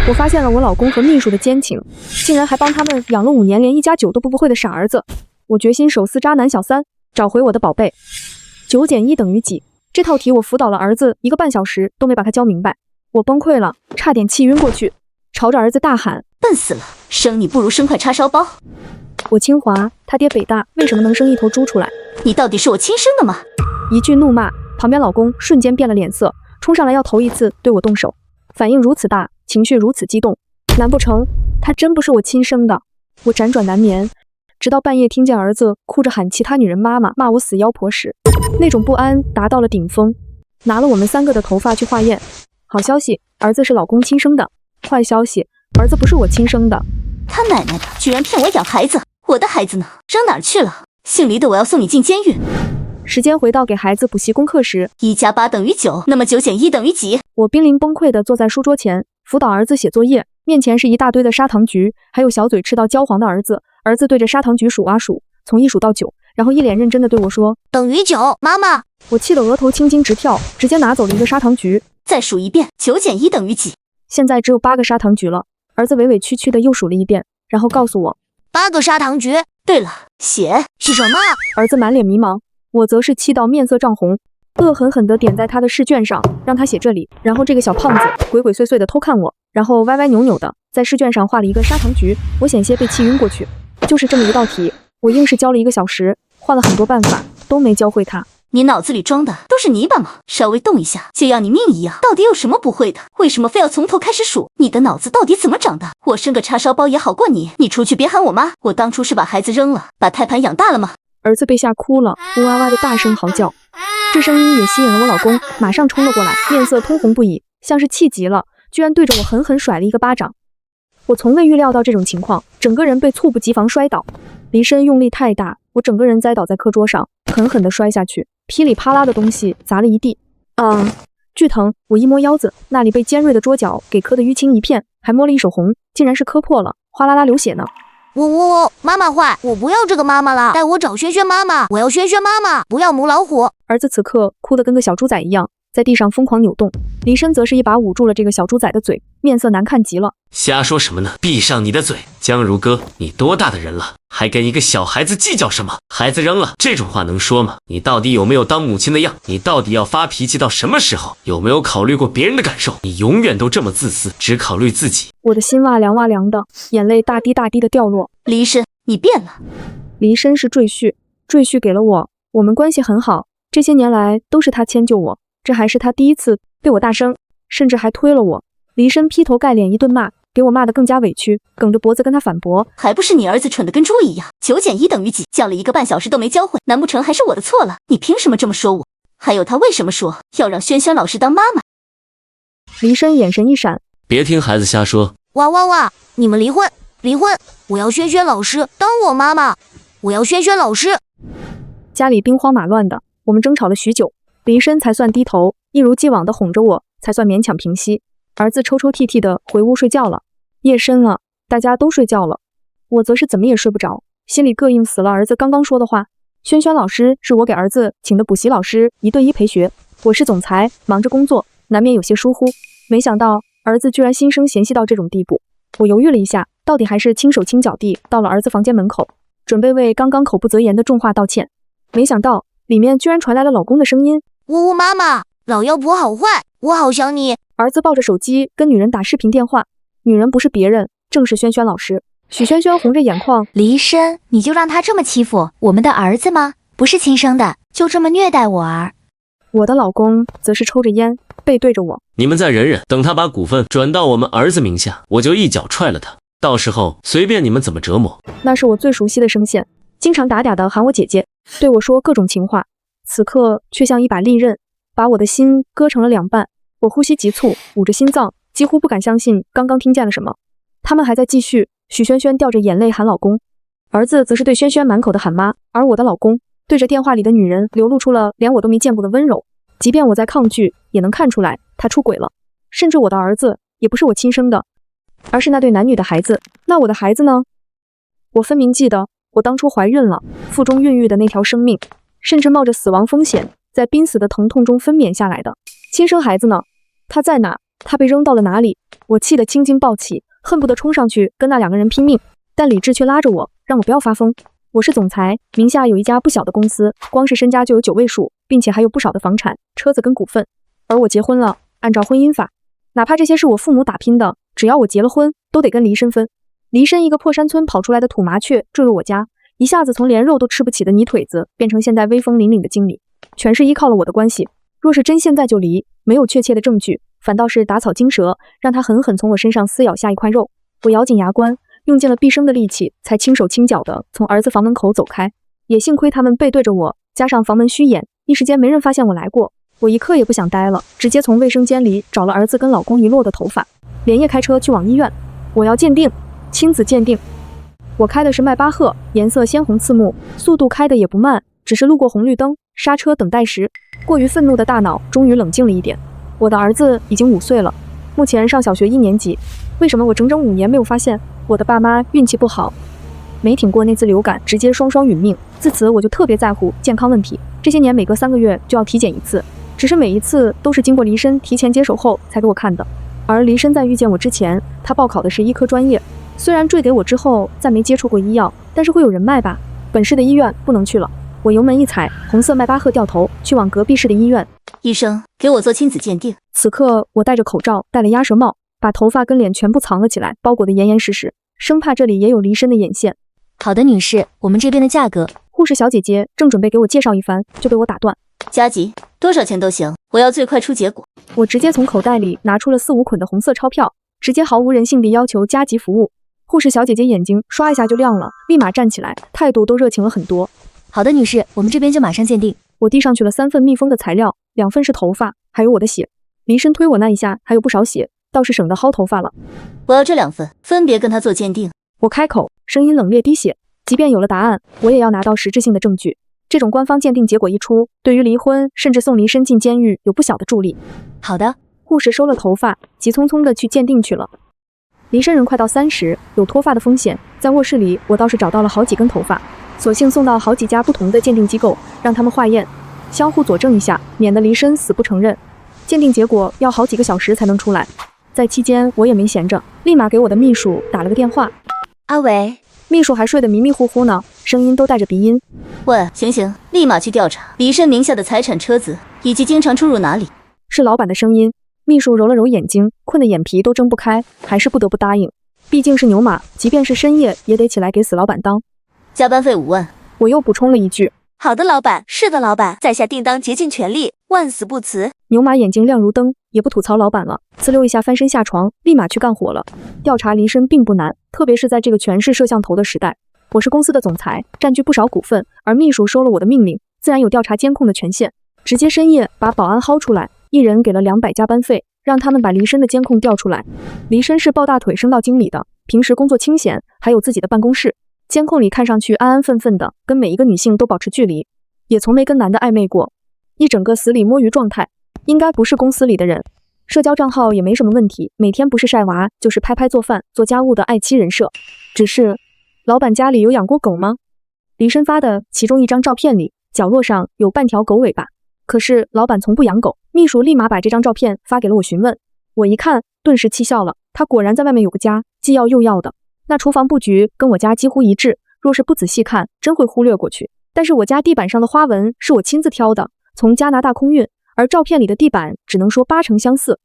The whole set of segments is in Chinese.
我发现了我老公和秘书的奸情，竟然还帮他们养了5年连1加9都不会的傻儿子。我决心手撕渣男小三，找回我的宝贝。9减1等于几？这套题我辅导了儿子1个半小时都没把他教明白，我崩溃了，差点气晕过去，朝着儿子大喊：笨死了，生你不如生块叉烧包。我清华，他爹北大，为什么能生一头猪出来？你到底是我亲生的吗？一句怒骂，旁边老公瞬间变了脸色，冲上来要头一次对我动手，反应如此大，情绪如此激动，难不成他真不是我亲生的？我辗转难眠，直到半夜听见儿子哭着喊其他女人妈妈，骂我死妖婆时，那种不安达到了顶峰。拿了我们3个的头发去化验，好消息，儿子是老公亲生的；坏消息，儿子不是我亲生的。他奶奶的，居然骗我养孩子！我的孩子呢？扔哪儿去了？姓黎的，我要送你进监狱！时间回到给孩子补习功课时，1加8等于9，那么9减1等于几？我濒临崩溃地坐在书桌前，辅导儿子写作业，面前是一大堆的砂糖橘，还有小嘴吃到焦黄的儿子。儿子对着砂糖橘数啊数，从1数到9，然后一脸认真地对我说：等于9，妈妈。我气得额头青筋直跳，直接拿走了1个砂糖橘。再数一遍，9减1等于几？现在只有8个砂糖橘了。儿子委委屈屈地又数了一遍，然后告诉我8个砂糖橘。对了，血是什么？儿子满脸迷茫，我则是气到面色涨红，恶狠狠地点在他的试卷上，让他写这里。然后这个小胖子鬼鬼祟祟地偷看我，然后歪歪扭扭的在试卷上画了1个砂糖橘。我险些被气晕过去。就是这么一道题，我硬是教了1个小时，换了很多办法，都没教会他。你脑子里装的都是泥巴吗？稍微动一下就要你命一样，到底有什么不会的？为什么非要从头开始数？你的脑子到底怎么长的？我生个叉烧包也好过你。你出去别喊我妈，我当初是把孩子扔了，把胎盘养大了吗？儿子被吓哭了，呜哇哇的大声嚎叫，这声音也吸引了我老公，马上冲了过来，面色通红不已，像是气急了，居然对着我狠狠甩了1个巴掌。我从未预料到这种情况，整个人被猝不及防摔倒，离身用力太大，我整个人栽倒在课桌上，狠狠地摔下去，噼里啪啦的东西砸了一地。剧疼！我一摸腰子，那里被尖锐的桌角给磕得淤青一片，还摸了一手红，竟然是磕破了，哗啦啦流血呢。妈妈坏，我不要这个妈妈了，带我找萱萱妈妈，我要萱萱妈妈，不要母老虎。儿子此刻哭得跟个小猪仔一样，在地上疯狂扭动，离身则是一把捂住了这个小猪仔的嘴，面色难看极了。瞎说什么呢？闭上你的嘴！江如哥，你多大的人了，还跟一个小孩子计较什么？孩子扔了，这种话能说吗？你到底有没有当母亲的样？你到底要发脾气到什么时候？有没有考虑过别人的感受？你永远都这么自私，只考虑自己。我的心哇凉哇凉的，眼泪大滴大滴的掉落。离身，你变了。离身是赘婿，赘婿给了我们关系很好，这些年来都是他迁就我，这还是他第一次对我大声，甚至还推了我。离身劈头盖脸一顿骂，给我骂得更加委屈，梗着脖子跟他反驳，还不是你儿子蠢得跟猪一样，9减1等于几？教了1个半小时都没教会，难不成还是我的错了？你凭什么这么说我？还有他为什么说要让萱萱老师当妈妈？离身眼神一闪，别听孩子瞎说。哇，你们离婚！离婚！我要萱萱老师当我妈妈，我要萱萱老师。家里兵荒马乱的，我们争吵了许久，离身才算低头，一如既往的哄着我，才算勉强平息。儿子抽抽泣泣的回屋睡觉了。夜深了，大家都睡觉了，我则是怎么也睡不着，心里膈应死了儿子刚刚说的话。萱萱老师是我给儿子请的补习老师，1对1陪学。我是总裁，忙着工作，难免有些疏忽。没想到儿子居然心生嫌隙到这种地步。我犹豫了一下，到底还是轻手轻脚地到了儿子房间门口，准备为刚刚口不择言的重话道歉。没想到里面居然传来了老公的声音：妈妈，老妖婆好坏，我好想你。儿子抱着手机跟女人打视频电话，女人不是别人，正是萱萱老师。许萱萱红着眼眶，离身，你就让他这么欺负我们的儿子吗？不是亲生的，就这么虐待我儿。我的老公则是抽着烟，背对着我。你们再忍忍，等他把股份转到我们儿子名下，我就一脚踹了他，到时候随便你们怎么折磨。那是我最熟悉的声线，经常打嗲的喊我姐姐，对我说各种情话，此刻却像一把利刃，把我的心割成了2半。我呼吸急促，捂着心脏，几乎不敢相信刚刚听见了什么。他们还在继续，许萱萱掉着眼泪喊老公，儿子则是对萱萱满口的喊妈，而我的老公对着电话里的女人流露出了连我都没见过的温柔。即便我在抗拒，也能看出来他出轨了。甚至我的儿子也不是我亲生的，而是那对男女的孩子。那我的孩子呢？我分明记得我当初怀孕了，腹中孕育的那条生命，甚至冒着死亡风险在濒死的疼痛中分娩下来的亲生孩子呢？他在哪？他被扔到了哪里？我气得青筋暴起，恨不得冲上去跟那2个人拼命，但理智却拉着我，让我不要发疯。我是总裁，名下有一家不小的公司，光是身家就有9位数，并且还有不少的房产、车子跟股份。而我结婚了，按照婚姻法，哪怕这些是我父母打拼的，只要我结了婚，都得跟黎申分。黎申一个破山村跑出来的土麻雀坠入我家，一下子从连肉都吃不起的泥腿子，变成现在威风凛凛的经理，全是依靠了我的关系。若是真现在就离，没有确切的证据，反倒是打草惊蛇，让他狠狠从我身上撕咬下一块肉。我咬紧牙关，用尽了毕生的力气，才轻手轻脚地从儿子房门口走开。也幸亏他们背对着我，加上房门虚掩，一时间没人发现我来过。我一刻也不想待了，直接从卫生间里找了儿子跟老公遗落的头发，连夜开车去往医院。我要鉴定，亲子鉴定。我开的是迈巴赫，颜色鲜红刺目，速度开的也不慢，只是路过红绿灯，刹车等待时，过于愤怒的大脑终于冷静了一点。我的儿子已经5岁了，目前上小学1年级。为什么我整整5年没有发现？我的爸妈运气不好，没挺过那次流感，直接双殇殒命。自此我就特别在乎健康问题，这些年每隔3个月就要体检一次，只是每一次都是经过黎申提前接手后才给我看的。而黎申在遇见我之前，他报考的是医科专业，虽然坠给我之后再没接触过医药，但是会有人脉吧？本市的医院不能去了。我油门一踩，红色迈巴赫掉头去往隔壁市的医院。医生，给我做亲子鉴定。此刻我戴着口罩，戴了鸭舌帽，把头发跟脸全部藏了起来，包裹得严严实实，生怕这里也有黎申的眼线。好的，女士，我们这边的价格。护士小姐姐正准备给我介绍一番，就被我打断。加急，多少钱都行，我要最快出结果。我直接从口袋里拿出了4、5捆的红色钞票，直接毫无人性地要求加急服务。护士小姐姐眼睛刷一下就亮了，立马站起来，态度都热情了很多。好的，女士，我们这边就马上鉴定。我递上去了3份密封的材料，2份是头发，还有我的血。黎申推我那一下还有不少血，倒是省得薅头发了。我要这2份，分别跟他做鉴定。我开口，声音冷冽滴血。即便有了答案，我也要拿到实质性的证据。这种官方鉴定结果一出，对于离婚甚至送黎申进监狱有不小的助力。好的，护士收了头发，急匆匆地去鉴定去了。黎申人快到30，有脱发的风险。在卧室里，我倒是找到了好几根头发，索性送到好几家不同的鉴定机构，让他们化验，相互佐证一下，免得黎申死不承认。鉴定结果要好几个小时才能出来。在期间，我也没闲着，立马给我的秘书打了个电话。阿伟，秘书还睡得迷迷糊糊呢，声音都带着鼻音。喂，行，立马去调查黎申名下的财产、车子以及经常出入哪里。是老板的声音。秘书揉了揉眼睛，困得眼皮都睁不开，还是不得不答应。毕竟是牛马，即便是深夜也得起来给死老板当。加班费5万。我又补充了一句。好的，老板。是的，老板。在下定当竭尽全力，万死不辞。牛马眼睛亮如灯，也不吐槽老板了，呲溜一下翻身下床，立马去干活了。调查黎申并不难，特别是在这个全是摄像头的时代。我是公司的总裁，占据不少股份，而秘书收了我的命令，自然有调查监控的权限。直接深夜把保安薅出来，一人给了200加班费，让他们把黎申的监控调出来。黎申是抱大腿升到经理的，平时工作清闲，还有自己的办公室。监控里看上去安安分分的，跟每一个女性都保持距离，也从没跟男的暧昧过，一整个死里摸鱼状态，应该不是公司里的人。社交账号也没什么问题，每天不是晒娃就是拍拍做饭做家务的爱妻人设。只是老板家里有养过狗吗？黎申发的其中一张照片里，角落上有半条狗尾巴，可是老板从不养狗。秘书立马把这张照片发给了我询问，我一看顿时气笑了，他果然在外面有个家，既要又要的。那厨房布局跟我家几乎一致，若是不仔细看，真会忽略过去。但是我家地板上的花纹是我亲自挑的，从加拿大空运，而照片里的地板只能说80%相似。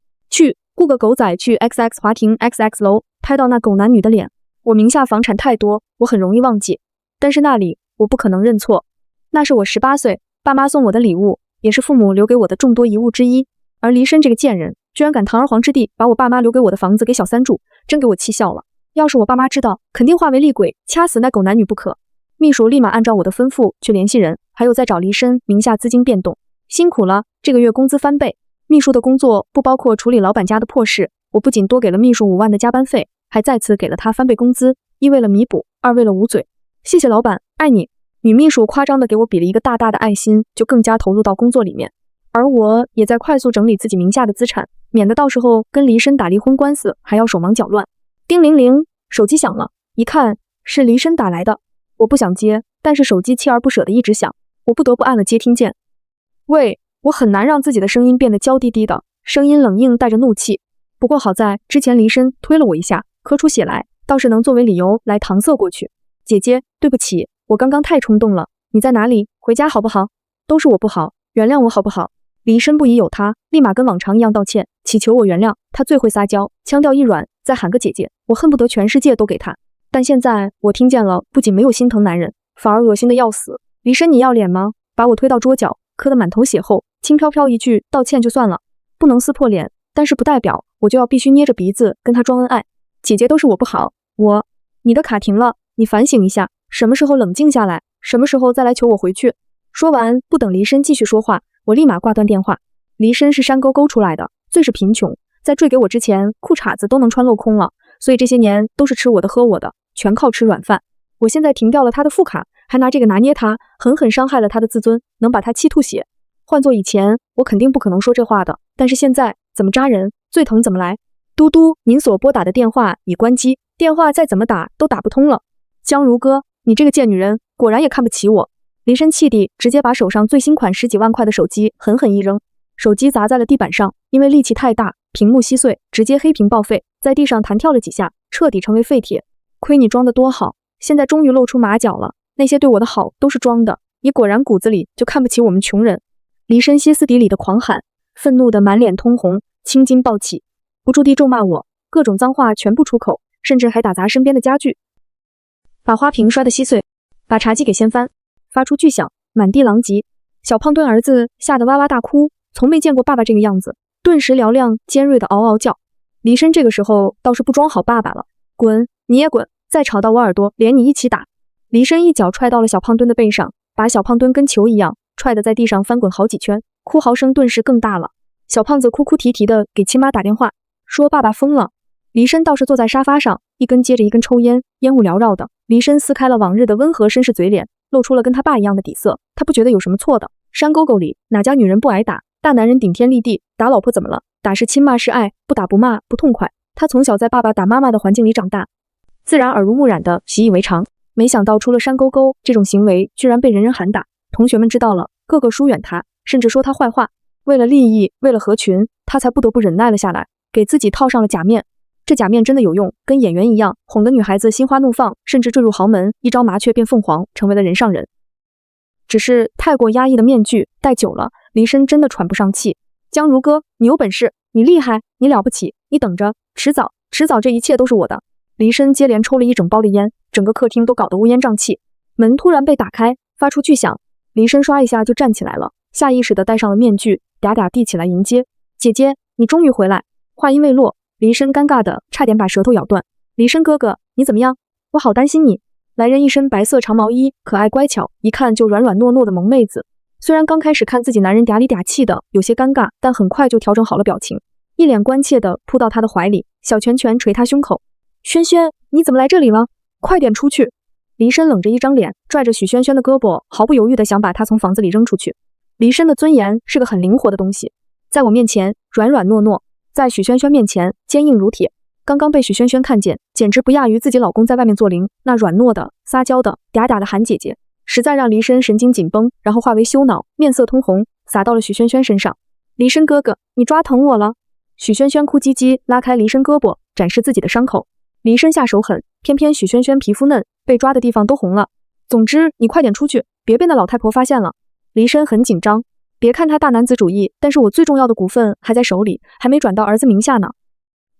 雇个狗仔去 XX 华庭 XX 楼，拍到那狗男女的脸。我名下房产太多，我很容易忘记，但是那里我不可能认错。那是我18岁爸妈送我的礼物，也是父母留给我的众多遗物之一。而黎申这个贱人，居然敢堂而皇之地把我爸妈留给我的房子给小三住，真给我气笑了。要是我爸妈知道，肯定化为厉鬼，掐死那狗男女不可。秘书立马按照我的吩咐去联系人，还有在找黎申名下资金变动。辛苦了，这个月工资翻倍。秘书的工作不包括处理老板家的破事，我不仅多给了秘书5万的加班费，还再次给了他翻倍工资，一为了弥补，二为了捂嘴。谢谢老板，爱你。女秘书夸张的给我比了一个大大的爱心，就更加投入到工作里面。而我也在快速整理自己名下的资产，免得到时候跟黎申打离婚官司还要手忙脚乱。叮铃铃，手机响了，一看是黎申打来的，我不想接，但是手机锲而不舍的一直响，我不得不按了接听键。喂，我很难让自己的声音变得娇滴滴的，声音冷硬带着怒气。不过好在之前离身推了我一下，咳出血来，倒是能作为理由来搪塞过去。姐姐，对不起，我刚刚太冲动了。你在哪里？回家好不好？都是我不好，原谅我好不好？离身不疑有他，立马跟往常一样道歉，祈求我原谅。他最会撒娇，腔调一软，再喊个姐姐，我恨不得全世界都给他。但现在我听见了，不仅没有心疼男人，反而恶心的要死。离身，你要脸吗？把我推到桌角，磕得满头血后，轻飘飘一句道歉就算了，不能撕破脸，但是不代表我就要必须捏着鼻子跟他装恩爱。姐姐，都是我不好，你的卡停了，你反省一下，什么时候冷静下来，什么时候再来求我回去。说完，不等离身继续说话，我立马挂断电话。离身是山沟沟出来的，最是贫穷，在坠给我之前，裤衩子都能穿镂空了，所以这些年都是吃我的喝我的，全靠吃软饭。我现在停掉了他的副卡，还拿这个拿捏他，狠狠伤害了他的自尊，能把他气吐血。换做以前，我肯定不可能说这话的，但是现在怎么扎人，最疼怎么来。嘟嘟，您所拨打的电话已关机，电话再怎么打都打不通了。江如哥，你这个贱女人，果然也看不起我。离身气地直接把手上最新款10几万块的手机狠狠一扔，手机砸在了地板上，因为力气太大，屏幕稀碎，直接黑屏报废，在地上弹跳了几下，彻底成为废铁。亏你装得多好，现在终于露出马脚了，那些对我的好都是装的，你果然骨子里就看不起我们穷人。离身歇斯底里的狂喊，愤怒的满脸通红，青筋暴起，不住地咒骂我，各种脏话全部出口，甚至还打砸身边的家具，把花瓶摔得稀碎，把茶几给掀翻，发出巨响，满地狼藉。小胖墩儿子吓得哇哇大哭，从没见过爸爸这个样子，顿时嘹亮尖锐的嗷嗷叫。离身这个时候倒是不装好爸爸了，滚，你也滚，再吵到我耳朵，连你一起打。离身一脚踹到了小胖墩的背上，把小胖墩跟球一样踹得在地上翻滚好几圈，哭嚎声顿时更大了。小胖子哭哭啼啼的给亲妈打电话，说爸爸疯了。离身倒是坐在沙发上，一根接着一根抽烟，烟雾缭绕的。离身撕开了往日的温和绅士嘴脸，露出了跟他爸一样的底色。他不觉得有什么错的，山沟沟里哪家女人不挨打？大男人顶天立地，打老婆怎么了？打是亲，骂是爱，不打不骂不痛快。他从小在爸爸打妈妈的环境里长大，自然耳濡目染的习以为常。没想到出了山沟沟，这种行为居然被人人喊打。同学们知道了，个个疏远他，甚至说他坏话。为了利益，为了合群，他才不得不忍耐了下来，给自己套上了假面。这假面真的有用，跟演员一样，哄得女孩子心花怒放，甚至坠入豪门，一招麻雀变凤凰，成为了人上人。只是太过压抑的面具戴久了，离身真的喘不上气。江如哥，你有本事，你厉害，你了不起，你等着，迟早这一切都是我的。离身接连抽了一整包的烟，整个客厅都搞得乌烟瘴气。门突然被打开，发出巨响，离身唰一下就站起来了，下意识地戴上了面具，嗲嗲地起来迎接。姐姐，你终于回来。话音未落，离身尴尬的差点把舌头咬断。离身哥哥，你怎么样？我好担心你。来人一身白色长毛衣，可爱乖巧，一看就软软糯糯的萌妹子。虽然刚开始看自己男人嗲里嗲气的有些尴尬，但很快就调整好了表情，一脸关切的扑到他的怀里，小拳拳捶他胸口。轩轩，你怎么来这里了？快点出去！离身冷着一张脸，拽着许轩轩的胳膊，毫不犹豫的想把他从房子里扔出去。离身的尊严是个很灵活的东西，在我面前软软糯糯，在许轩轩面前坚硬如铁。刚刚被许轩轩看见，简直不亚于自己老公在外面做零，那软糯的、撒娇的、嗲嗲的喊姐姐，实在让离身神经紧绷，然后化为羞恼，面色通红，洒到了许轩轩身上。离身哥哥，你抓疼我了！许轩轩哭唧唧拉开离身胳膊，展示自己的伤口。离身下手狠，偏偏许轩轩皮肤嫩，被抓的地方都红了。总之，你快点出去，别被那老太婆发现了。离身很紧张，别看他大男子主义，但是我最重要的股份还在手里，还没转到儿子名下呢。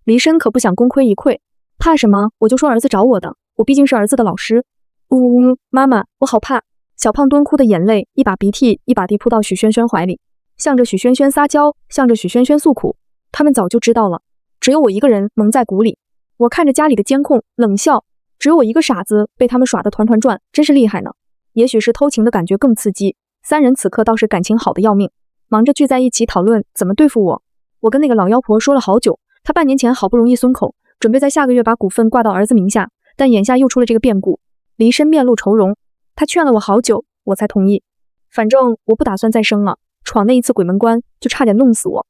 离身可不想功亏一篑，怕什么？我就说儿子找我的，我毕竟是儿子的老师。呜，妈妈，我好怕。小胖墩哭的眼泪一把鼻涕一把地扑到许轩轩怀里，向着许轩轩撒娇，向着许轩轩诉苦。他们早就知道了，只有我一个人蒙在鼓里。我看着家里的监控，冷笑，只有我一个傻子被他们耍得团团转，真是厉害呢。也许是偷情的感觉更刺激，三人此刻倒是感情好的要命，忙着聚在一起讨论怎么对付我。我跟那个老妖婆说了好久，她半年前好不容易松口，准备在下个月把股份挂到儿子名下，但眼下又出了这个变故。离身面露愁容，她劝了我好久，我才同意。反正我不打算再生了，闯那一次鬼门关就差点弄死我，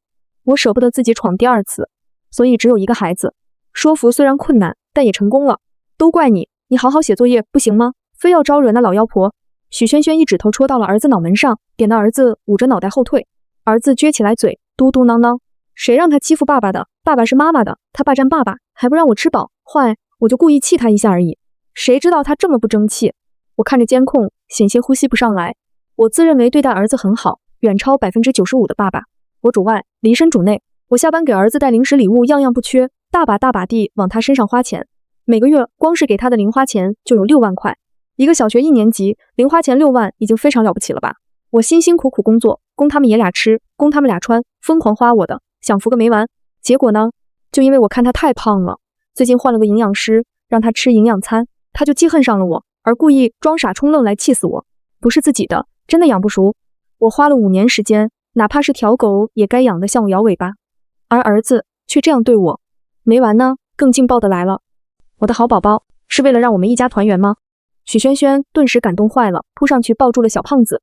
我舍不得自己闯第二次，所以只有一个孩子。说服虽然困难，但也成功了。都怪你，你好好写作业不行吗？非要招惹那老妖婆。许轩轩一指头戳到了儿子脑门上，点得儿子捂着脑袋后退。儿子撅起来嘴，嘟嘟囔囔。谁让他欺负爸爸的？爸爸是妈妈的，他霸占爸爸，还不让我吃饱，坏，我就故意气他一下而已。谁知道他这么不争气。我看着监控，险些呼吸不上来。我自认为对待儿子很好，远超95%的爸爸。我主外，离身主内。我下班给儿子带零食礼物，样样不缺，大把地往他身上花钱。每个月光是给他的零花钱就有6万块。一个小学1年级，零花钱6万已经非常了不起了吧？我辛辛苦苦工作，供他们爷俩吃，供他们俩穿，疯狂花我的，享福个没完。结果呢，就因为我看他太胖了，最近换了个营养师，让他吃营养餐，他就记恨上了我，而故意装傻充愣来气死我。不是自己的，真的养不熟。我花了5年时间，哪怕是条狗也该养得像我摇尾巴，而儿子却这样对我。没完呢，更劲爆的来了。我的好宝宝，是为了让我们一家团圆吗？许萱萱顿时感动坏了，扑上去抱住了小胖子。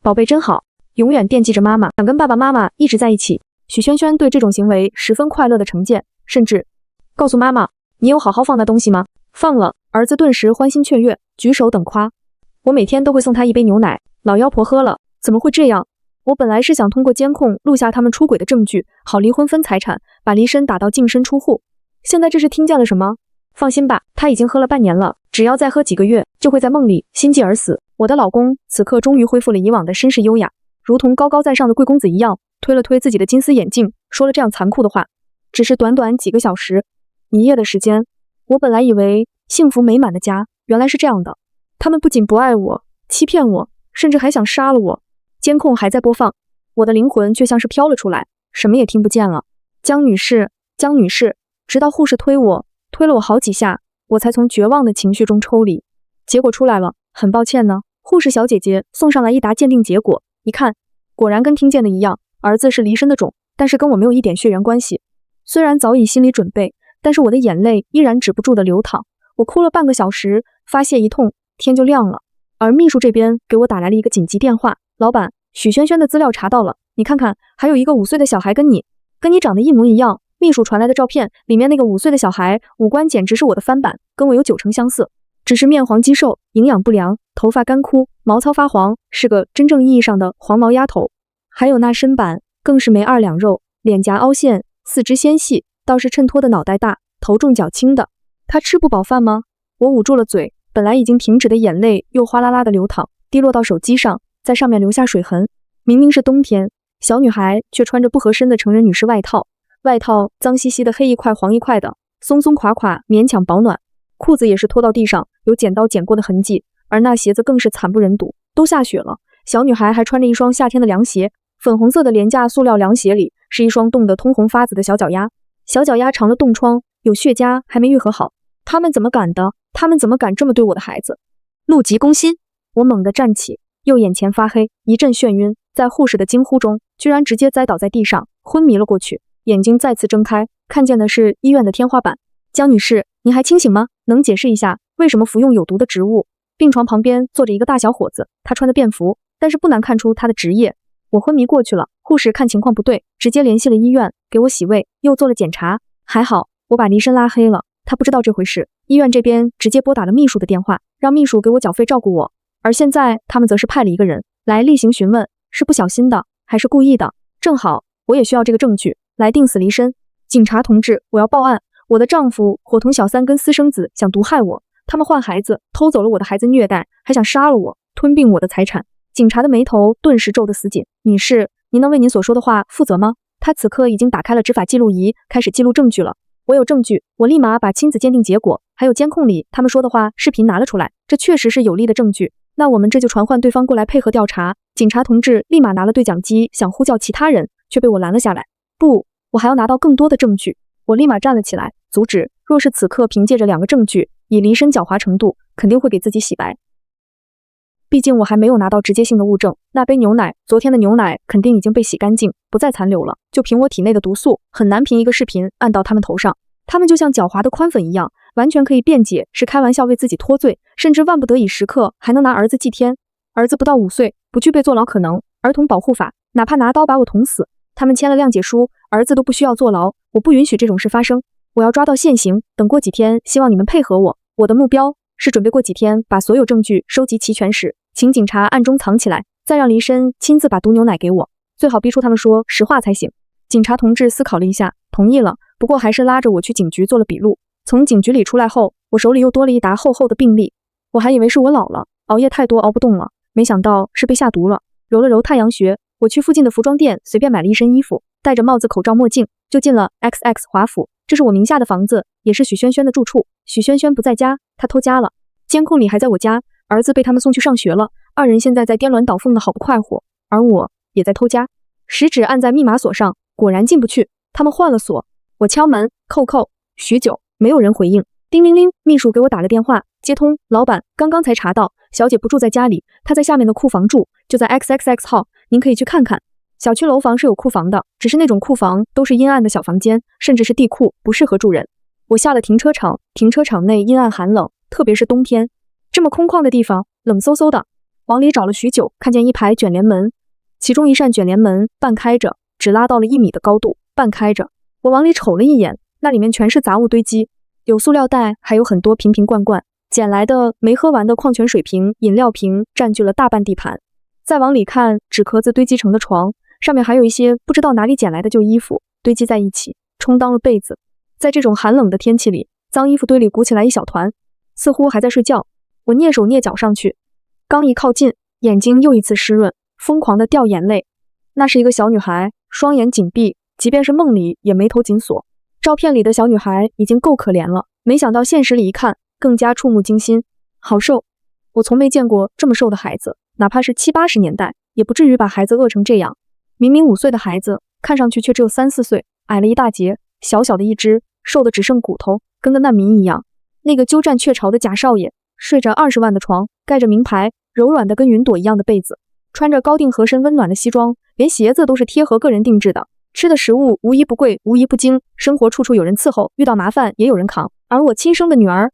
宝贝真好，永远惦记着妈妈，想跟爸爸妈妈一直在一起。许萱萱对这种行为十分快乐的成见，甚至告诉妈妈，你有好好放那东西吗？放了。儿子顿时欢欣雀跃，举手等夸。我每天都会送他一杯牛奶，老妖婆喝了，怎么会这样？我本来是想通过监控录下他们出轨的证据，好离婚分财产，把离身打到净身出户。现在这是听见了什么？放心吧，他已经喝了半年了，只要再喝几个月，就会在梦里心悸而死。我的老公此刻终于恢复了以往的绅士优雅，如同高高在上的贵公子一样，推了推自己的金丝眼镜，说了这样残酷的话。只是短短几个小时，1夜的时间，我本来以为幸福美满的家，原来是这样的。他们不仅不爱我，欺骗我，甚至还想杀了我。监控还在播放，我的灵魂却像是飘了出来，什么也听不见了。江女士，江女士，直到护士推了我好几下，我才从绝望的情绪中抽离。结果出来了，很抱歉呢。护士小姐姐送上来一沓鉴定结果，一看，果然跟听见的一样，儿子是离身的种，但是跟我没有一点血缘关系。虽然早已心理准备，但是我的眼泪依然止不住的流淌。我哭了半个小时，发泄一通，天就亮了。而秘书这边给我打来了一个紧急电话，老板，许萱萱的资料查到了，你看看，还有一个5岁的小孩跟你长得一模一样。秘书传来的照片里面那个5岁的小孩，五官简直是我的翻版，跟我有90%相似，只是面黄肌瘦，营养不良，头发干枯，毛糙发黄，是个真正意义上的黄毛丫头。还有那身板更是没2两肉，脸颊凹陷，四肢纤细，倒是衬托的脑袋大，头重脚轻的。他吃不饱饭吗？我捂住了嘴，本来已经停止的眼泪又哗啦啦的流淌，滴落到手机上，在上面留下水痕。明明是冬天，小女孩却穿着不合身的成人女士外套，外套脏兮兮的，黑一块黄一块的，松松垮垮，勉强保暖。裤子也是拖到地上，有剪刀剪过的痕迹，而那鞋子更是惨不忍睹，都下雪了。小女孩还穿着一双夏天的凉鞋，粉红色的廉价塑料凉鞋里是一双冻得通红发紫的小脚丫，小脚丫长了冻疮，有血痂，还没愈合好。他们怎么敢的？他们怎么敢这么对我的孩子？怒极攻心，我猛地站起，右眼前发黑，一阵眩晕，在护士的惊呼中，居然直接栽倒在地上，昏迷了过去。眼睛再次睁开，看见的是医院的天花板。江女士，您还清醒吗？能解释一下为什么服用有毒的植物？病床旁边坐着一个大小伙子，他穿的便服，但是不难看出他的职业。我昏迷过去了，护士看情况不对，直接联系了医院，给我洗胃，又做了检查。还好我把离身拉黑了，他不知道这回事。医院这边直接拨打了秘书的电话，让秘书给我缴费照顾我。而现在他们则是派了一个人来例行询问，是不小心的还是故意的？正好我也需要这个证据来定死离身。警察同志，我要报案，我的丈夫伙同小三跟私生子想毒害我，他们换孩子，偷走了我的孩子虐待，还想杀了我，吞并我的财产。警察的眉头顿时皱得死紧。女士，您能为您所说的话负责吗？他此刻已经打开了执法记录仪，开始记录证据了。我有证据，我立马把亲子鉴定结果还有监控里他们说的话视频拿了出来，这确实是有力的证据。那我们这就传唤对方过来配合调查。警察同志立马拿了对讲机，想呼叫其他人，却被我拦了下来。不，我还要拿到更多的证据。我立马站了起来，阻止。若是此刻凭借着2个证据，以离身狡猾程度，肯定会给自己洗白。毕竟我还没有拿到直接性的物证，那杯牛奶，昨天的牛奶肯定已经被洗干净，不再残留了。就凭我体内的毒素，很难凭一个视频按到他们头上。他们就像狡猾的宽粉一样，完全可以辩解是开玩笑为自己脱罪，甚至万不得已时刻还能拿儿子祭天。儿子不到5岁，不具备坐牢可能，儿童保护法哪怕拿刀把我捅死，他们签了谅解书，儿子都不需要坐牢。我不允许这种事发生，我要抓到现行。等过几天，希望你们配合我。我的目标是准备过几天把所有证据收集齐全时，请警察暗中藏起来，再让离身亲自把毒牛奶给我，最好逼出他们说实话才行。警察同志思考了一下，同意了，不过还是拉着我去警局做了笔录。从警局里出来后，我手里又多了一沓厚厚的病历。我还以为是我老了，熬夜太多熬不动了，没想到是被下毒了。揉了揉太阳穴，我去附近的服装店随便买了一身衣服，戴着帽子、口罩、墨镜，就进了 XX 华府。这是我名下的房子，也是许萱萱的住处。许萱萱不在家，她偷家了。监控里还在我家，儿子被他们送去上学了，二人现在在颠鸾倒凤的好不快活，而我也在偷家。食指按在密码锁上，果然进不去，他们换了锁。我敲门，叩叩，许久，没有人回应。叮铃铃，秘书给我打个电话，接通，老板，刚刚才查到，小姐不住在家里，她在下面的库房住，就在 XXX 号，您可以去看看。小区楼房是有库房的，只是那种库房都是阴暗的小房间，甚至是地库，不适合住人。我下了停车场，停车场内阴暗寒冷，特别是冬天，这么空旷的地方，冷飕飕的。往里找了许久，看见一排卷帘门，其中一扇卷帘门半开着，只拉到了1米的高度，半开着。我往里瞅了一眼，那里面全是杂物堆积，有塑料袋，还有很多瓶瓶罐罐，捡来的没喝完的矿泉水瓶、饮料瓶占据了大半地盘。再往里看，纸壳子堆积成的床，上面还有一些不知道哪里捡来的旧衣服堆积在一起，充当了被子。在这种寒冷的天气里，脏衣服堆里鼓起来一小团，似乎还在睡觉。我蹑手蹑脚上去，刚一靠近，眼睛又一次湿润，疯狂的掉眼泪。那是一个小女孩，双眼紧闭，即便是梦里也眉头紧锁。照片里的小女孩已经够可怜了，没想到现实里一看，更加触目惊心。好瘦，我从没见过这么瘦的孩子，哪怕是70、80年代，也不至于把孩子饿成这样。明明5岁的孩子，看上去却只有3、4岁，矮了一大截，小小的一只，瘦的只剩骨头，跟个难民一样。那个鸠占鹊巢的贾少爷，睡着20万的床，盖着名牌，柔软的跟云朵一样的被子，穿着高定合身温暖的西装，连鞋子都是贴合个人定制的。吃的食物无一不贵，无一不精，生活处处有人伺候，遇到麻烦也有人扛。而我亲生的女儿，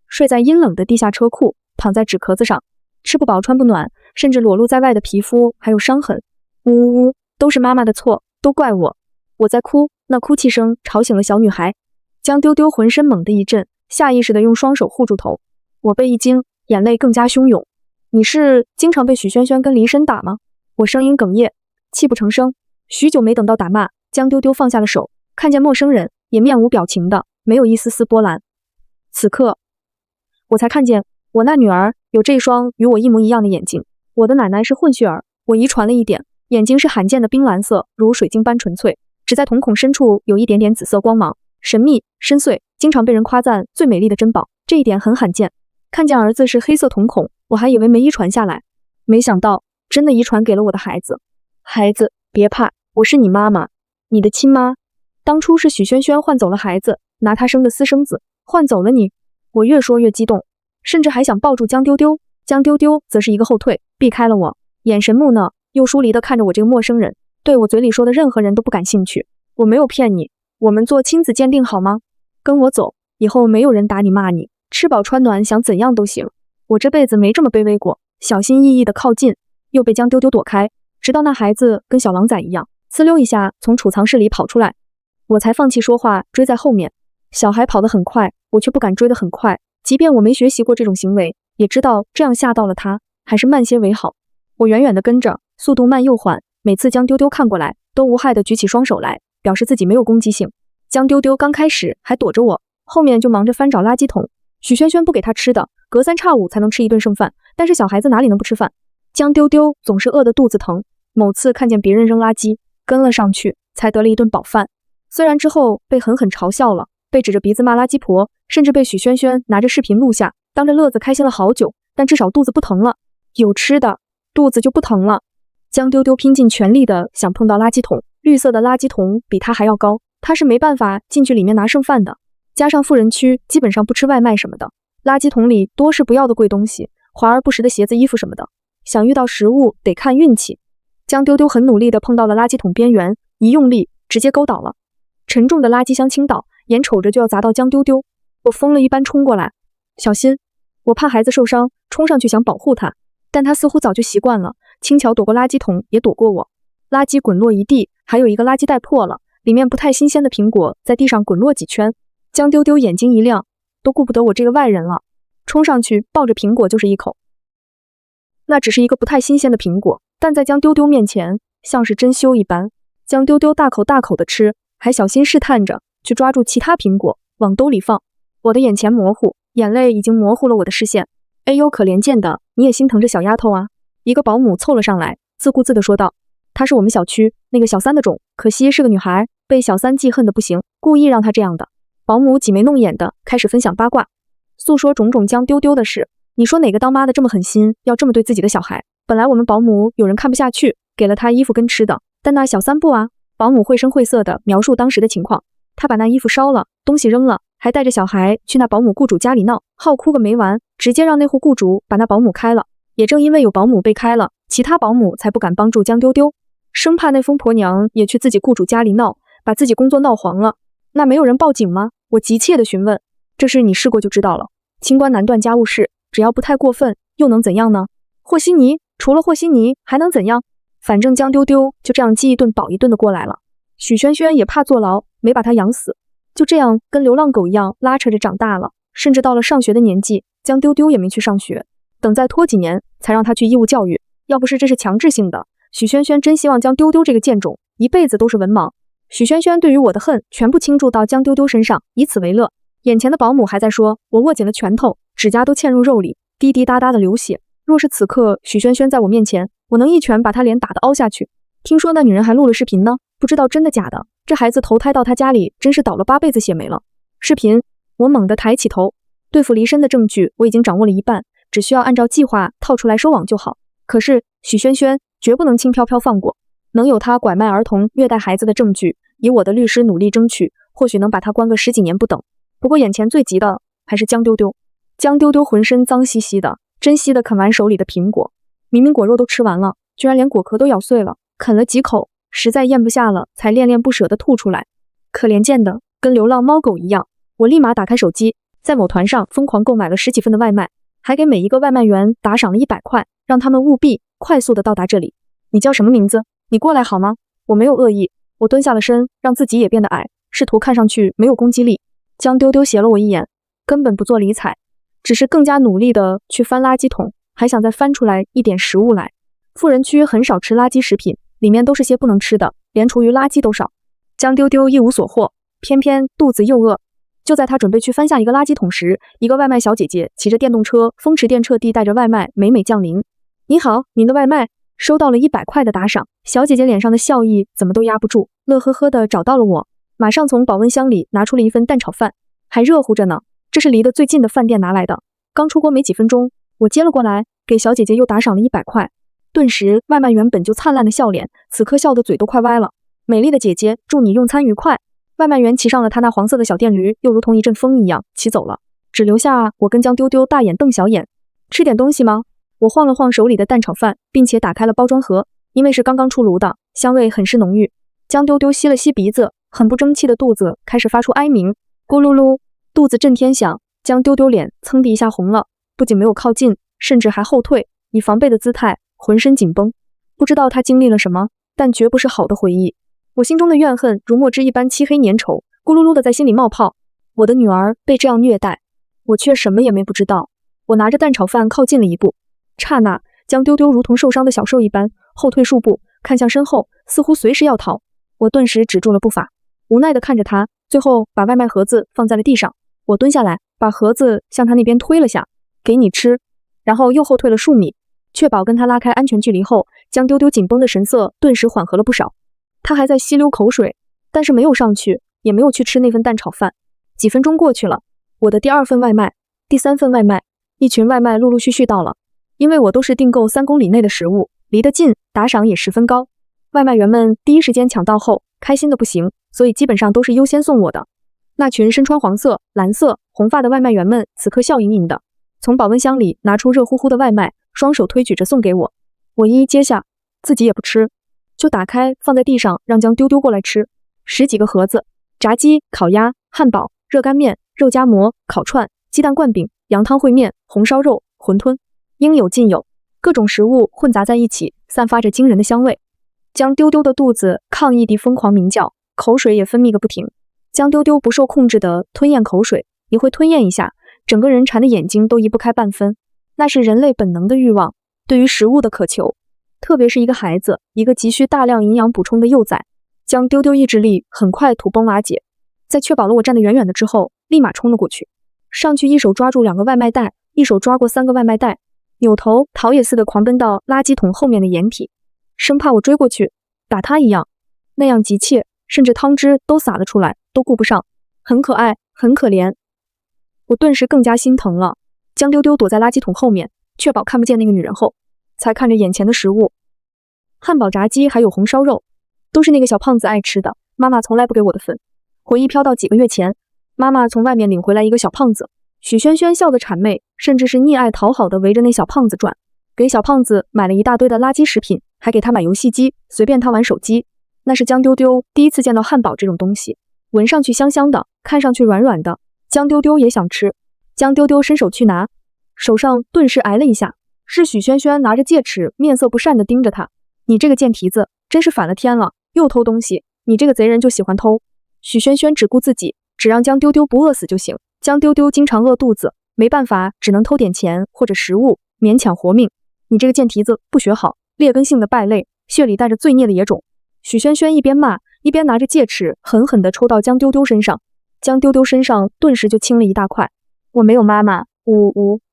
睡在阴冷的地下车库，躺在纸壳子上，吃不饱穿不暖，甚至裸露在外的皮肤还有伤痕。呜呜呜，都是妈妈的错，都怪我。我在哭，那哭泣声吵醒了小女孩。江丢丢浑身猛地一震，下意识地用双手护住头。我被一惊，眼泪更加汹涌。你是经常被许萱萱跟黎申打吗？我声音哽咽，泣不成声。许久没等到打骂，江丢丢放下了手，看见陌生人，也面无表情的，没有一丝丝波澜。此刻，我才看见我那女儿有这双与我一模一样的眼睛。我的奶奶是混血儿，我遗传了一点，眼睛是罕见的冰蓝色，如水晶般纯粹，只在瞳孔深处有一点点紫色光芒，神秘深邃，经常被人夸赞最美丽的珍宝，这一点很罕见。看见儿子是黑色瞳孔，我还以为没遗传下来，没想到真的遗传给了我的孩子。孩子，别怕，我是你妈妈，你的亲妈。当初是许萱萱换走了孩子，拿她生的私生子，换走了你。我越说越激动，甚至还想抱住江丢丢，江丢丢则是一个后退，避开了我，眼神木讷又疏离地看着我这个陌生人，对我嘴里说的任何人都不感兴趣。我没有骗你，我们做亲子鉴定好吗？跟我走，以后没有人打你骂你，吃饱穿暖，想怎样都行。我这辈子没这么卑微过，小心翼翼地靠近，又被江丢丢躲开，直到那孩子跟小狼崽一样，呲溜一下从储藏室里跑出来，我才放弃说话，追在后面。小孩跑得很快，我却不敢追得很快，即便我没学习过这种行为，也知道这样吓到了他，还是慢些为好。我远远地跟着，速度慢又缓，每次江丢丢看过来，都无害地举起双手来，表示自己没有攻击性。江丢丢刚开始还躲着我，后面就忙着翻找垃圾桶。许萱萱不给他吃的，隔3差5才能吃一顿剩饭，但是小孩子哪里能不吃饭？江丢丢总是饿得肚子疼，某次看见别人扔垃圾，跟了上去，才得了一顿饱饭。虽然之后被狠狠嘲笑了，被指着鼻子骂垃圾婆，甚至被许萱萱拿着视频录下，当着乐子开心了好久，但至少肚子不疼了，有吃的，肚子就不疼了。江丢丢拼尽全力的想碰到垃圾桶，绿色的垃圾桶比他还要高，他是没办法进去里面拿剩饭的，加上富人区基本上不吃外卖什么的，垃圾桶里多是不要的贵东西，华而不实的鞋子衣服什么的，想遇到食物得看运气。江丢丢很努力的碰到了垃圾桶边缘，一用力直接勾倒了，沉重的垃圾箱倾倒，眼瞅着就要砸到江丢丢，我疯了一般冲过来，小心！我怕孩子受伤，冲上去想保护他，但他似乎早就习惯了，轻巧躲过垃圾桶，也躲过我。垃圾滚落一地，还有一个垃圾袋破了，里面不太新鲜的苹果在地上滚落几圈。江丢丢眼睛一亮，都顾不得我这个外人了，冲上去抱着苹果就是一口。那只是一个不太新鲜的苹果，但在江丢丢面前像是珍馐一般。江丢丢大口大口的吃，还小心试探着去抓住其他苹果往兜里放。我的眼前模糊，眼泪已经模糊了我的视线。哎呦，可怜见的，你也心疼这小丫头啊！一个保姆凑了上来，自顾自地说道：“她是我们小区那个小三的种，可惜是个女孩，被小三记恨的不行，故意让她这样的。”保姆挤眉弄眼的开始分享八卦，诉说种种江丢丢的事。你说哪个当妈的这么狠心，要这么对自己的小孩？本来我们保姆有人看不下去，给了她衣服跟吃的，但那小三不啊！保姆绘声绘色的描述当时的情况，她把那衣服烧了，东西扔了，还带着小孩去那保姆雇主家里闹，好哭个没完，直接让那户雇主把那保姆开了。也正因为有保姆被开了，其他保姆才不敢帮助江丢丢，生怕那疯婆娘也去自己雇主家里闹，把自己工作闹黄了。那没有人报警吗？我急切地询问。这事你试过就知道了，清官难断家务事，只要不太过分，又能怎样呢？和稀泥，除了和稀泥还能怎样？反正江丢丢就这样饥一顿饱一顿的过来了。许萱萱也怕坐牢，没把他养死，就这样跟流浪狗一样拉扯着长大了。甚至到了上学的年纪，江丢丢也没去上学，等再拖几年才让他去义务教育。要不是这是强制性的，许萱萱真希望江丢丢这个贱种一辈子都是文盲。许萱萱对于我的恨全部倾注到江丢丢身上，以此为乐。眼前的保姆还在说，我握紧了拳头，指甲都嵌入肉里，滴滴答答的流血。若是此刻许萱萱在我面前，我能一拳把她脸打得凹下去。听说那女人还录了视频呢，不知道真的假的。这孩子投胎到她家里，真是倒了8辈子血霉了。视频，我猛地抬起头，对付离身的证据我已经掌握了一半，只需要按照计划套出来收网就好。可是许萱萱绝不能轻飘飘放过，能有她拐卖儿童、虐待孩子的证据，以我的律师努力争取，或许能把她关个10几年不等。不过眼前最急的还是江丢丢。江丢丢浑身脏兮兮的，珍惜的啃完手里的苹果，明明果肉都吃完了，居然连果壳都咬碎了，啃了几口，实在咽不下了，才恋恋不舍地吐出来。可怜见的，跟流浪猫狗一样。我立马打开手机，在某团上疯狂购买了10几份的外卖，还给每一个外卖员打赏了100块，让他们务必快速地到达这里。你叫什么名字？你过来好吗？我没有恶意。我蹲下了身，让自己也变得矮，试图看上去没有攻击力。江丢丢斜了我一眼，根本不做理睬，只是更加努力地去翻垃圾桶，还想再翻出来一点食物来。富人区很少吃垃圾食品，里面都是些不能吃的，连厨余垃圾都少。江丢丢一无所获，偏偏肚子又饿。就在他准备去翻下一个垃圾桶时，一个外卖小姐姐骑着电动车，风驰电掣地带着外卖美美降临。你好，您的外卖。收到了100块的打赏，小姐姐脸上的笑意怎么都压不住，乐呵呵的找到了我，马上从保温箱里拿出了一份蛋炒饭，还热乎着呢。这是离得最近的饭店拿来的，刚出锅没几分钟。我接了过来，给小姐姐又打赏了100块。顿时外卖原本就灿烂的笑脸，此刻笑得嘴都快歪了。美丽的姐姐，祝你用餐愉快。外卖员骑上了他那黄色的小电驴，又如同一阵风一样骑走了，只留下我跟江丢丢大眼瞪小眼。吃点东西吗？我晃了晃手里的蛋炒饭，并且打开了包装盒，因为是刚刚出炉的，香味很是浓郁。江丢丢吸了吸鼻子，很不争气的肚子开始发出哀鸣，咕噜噜，肚子震天响。江丢丢脸噌的一下红了，不仅没有靠近，甚至还后退，以防备的姿态，浑身紧绷。不知道他经历了什么，但绝不是好的回忆。我心中的怨恨如墨汁一般漆黑粘稠，咕噜噜的在心里冒泡。我的女儿被这样虐待，我却什么也没不知道。我拿着蛋炒饭靠近了一步，刹那，江丢丢如同受伤的小兽一般后退数步，看向身后，似乎随时要逃。我顿时止住了步伐，无奈地看着他，最后把外卖盒子放在了地上。我蹲下来，把盒子向他那边推了下，给你吃，然后又后退了数米，确保跟他拉开安全距离后，江丢丢紧绷的神色顿时缓和了不少。他还在吸溜口水，但是没有上去，也没有去吃那份蛋炒饭。几分钟过去了，我的第2份外卖、第3份外卖，一群外卖陆陆续续到了。因为我都是订购3公里内的食物，离得近，打赏也十分高。外卖员们第一时间抢到后，开心的不行，所以基本上都是优先送我的。那群身穿黄色、蓝色、红发的外卖员们此刻笑盈盈的，从保温箱里拿出热乎乎的外卖，双手推举着送给我。我一一接下，自己也不吃，就打开放在地上，让江丢丢过来吃。10几个盒子，炸鸡、烤鸭、汉堡、热干面、肉夹馍、烤串、鸡蛋灌饼、羊汤烩面、红烧肉、馄饨。应有尽有，各种食物混杂在一起，散发着惊人的香味。江丢丢的肚子抗议地疯狂鸣叫，口水也分泌个不停。江丢丢不受控制地吞咽口水，一会吞咽一下，整个人馋的眼睛都移不开半分。那是人类本能的欲望，对于食物的渴求，特别是一个孩子，一个急需大量营养补充的幼崽。江丢丢意志力很快土崩瓦解，在确保了我站得远远的之后，立马冲了过去，上去一手抓住2个外卖袋，一手抓过3个外卖袋，扭头逃也似的狂奔到垃圾桶后面的掩体，生怕我追过去打他一样，那样急切，甚至汤汁都洒了出来，都顾不上，很可爱，很可怜。我顿时更加心疼了。江丢丢躲在垃圾桶后面，确保看不见那个女人后，才看着眼前的食物，汉堡、炸鸡还有红烧肉，都是那个小胖子爱吃的，妈妈从来不给我的份。回忆飘到几个月前，妈妈从外面领回来一个小胖子，许萱萱笑得谄媚，甚至是溺爱讨好的围着那小胖子转，给小胖子买了一大堆的垃圾食品，还给他买游戏机，随便他玩手机。那是江丢丢第一次见到汉堡这种东西，闻上去香香的，看上去软软的，江丢丢也想吃。江丢丢伸手去拿，手上顿时挨了一下，是许萱萱拿着戒尺，面色不善地盯着他。你这个贱蹄子，真是反了天了，又偷东西，你这个贼人就喜欢偷。许萱萱只顾自己，只让江丢丢不饿死就行。江丢丢经常饿肚子，没办法，只能偷点钱或者食物，勉强活命。你这个贱蹄子，不学好，劣根性的败类，血里带着罪孽的野种。许萱萱一边骂，一边拿着戒尺狠狠地抽到江丢丢身上，江丢丢身上顿时就青了一大块。我没有妈妈，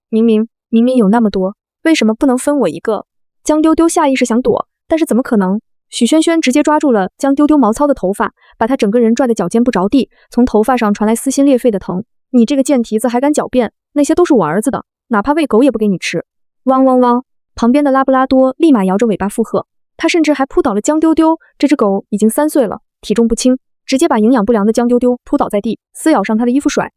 明明有那么多，为什么不能分我一个？江丢丢下意识想躲，但是怎么可能？许萱萱直接抓住了江丢丢毛糙的头发，把他整个人拽得脚尖不着地，从头发上传来撕心裂肺的疼。你这个贱蹄子还敢狡辩，那些都是我儿子的，哪怕喂狗也不给你吃。汪汪汪！旁边的拉布拉多立马摇着尾巴附和，他甚至还扑倒了江丢丢。这只狗已经3岁了，体重不轻，直接把营养不良的江丢丢扑倒在地，撕咬上他的衣服甩。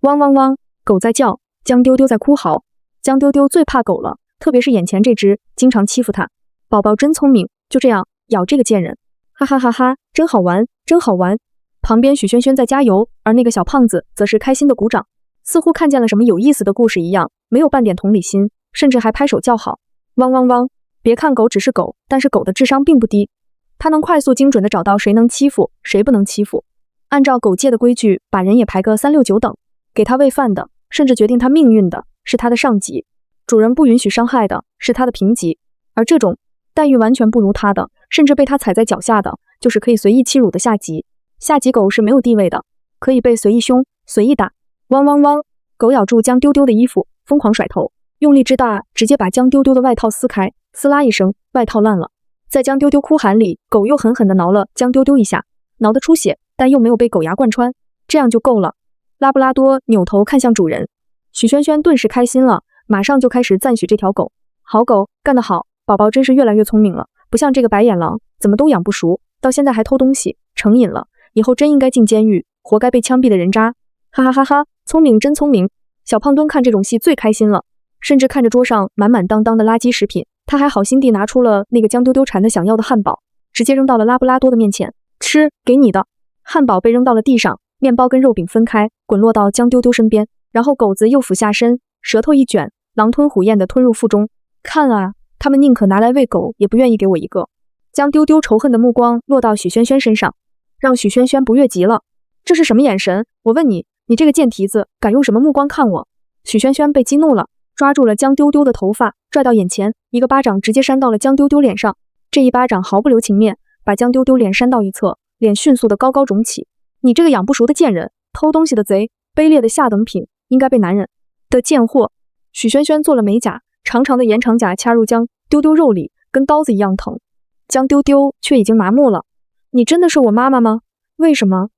汪汪汪！狗在叫，江丢丢在哭嚎。江丢丢最怕狗了，特别是眼前这只，经常欺负他。宝宝真聪明，就这样咬这个贱人，哈哈哈哈，真好玩，真好玩。旁边许萱萱在加油，而那个小胖子则是开心的鼓掌，似乎看见了什么有意思的故事一样，没有半点同理心，甚至还拍手叫好。汪汪汪！别看狗只是狗，但是狗的智商并不低，它能快速精准地找到谁能欺负，谁不能欺负，按照狗界的规矩，把人也排个3、6、9等。给他喂饭的，甚至决定他命运的，是他的上级；主人不允许伤害的，是他的平级。而这种待遇完全不如他的，甚至被他踩在脚下的，就是可以随意欺辱的下级。下级狗是没有地位的，可以被随意凶、随意打。汪汪汪！狗咬住江丢丢的衣服，疯狂甩头，用力之大，直接把江丢丢的外套撕开，撕拉一声，外套烂了。在江丢丢哭喊里，狗又狠狠地挠了江丢丢一下，挠得出血，但又没有被狗牙贯穿，这样就够了。拉布拉多扭头看向主人，许萱萱顿时开心了，马上就开始赞许这条狗。好狗，干得好，宝宝真是越来越聪明了，不像这个白眼狼，怎么都养不熟，到现在还偷东西，成瘾了，以后真应该进监狱，活该被枪毙的人渣。哈哈哈哈，聪明真聪明。小胖墩看这种戏最开心了，甚至看着桌上满满当当的垃圾食品，他还好心地拿出了那个江丢丢馋的想要的汉堡，直接扔到了拉布拉多的面前，吃，给你的。汉堡被扔到了地上，面包跟肉饼分开，滚落到江丢丢身边，然后狗子又俯下身，舌头一卷，狼吞虎咽地吞入腹中。看啊，他们宁可拿来喂狗，也不愿意给我一个。江丢丢仇恨的目光落到许萱萱身上，让许萱萱不悦极了。这是什么眼神？我问你，你这个贱蹄子，敢用什么目光看我？许萱萱被激怒了，抓住了江丢丢的头发，拽到眼前，一个巴掌直接扇到了江丢丢脸上。这一巴掌毫不留情面，把江丢丢脸扇到一侧，脸迅速的高高肿起。你这个养不熟的贱人，偷东西的贼，卑劣的下等品，应该被男人的贱货。许萱萱做了美甲，长长的延长甲掐入江丢丢肉里，跟刀子一样疼。江丢丢却已经麻木了。你真的是我妈妈吗？为什么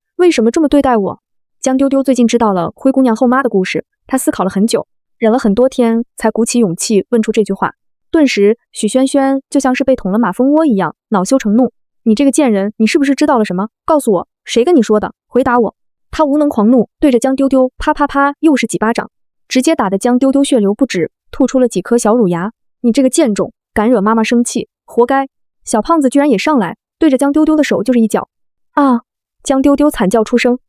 这么对待我？江丢丢最近知道了灰姑娘后妈的故事，她思考了很久，忍了很多天，才鼓起勇气问出这句话。顿时，许萱萱就像是被捅了马蜂窝一样，恼羞成怒。你这个贱人，你是不是知道了什么？告诉我，谁跟你说的？回答我！他无能狂怒，对着江丢丢啪啪啪又是几巴掌，直接打得江丢丢血流不止，吐出了几颗小乳牙。你这个贱种，敢惹妈妈生气，活该！小胖子居然也上来，对着江丢丢的手就是一脚。啊！江丢丢惨叫出声。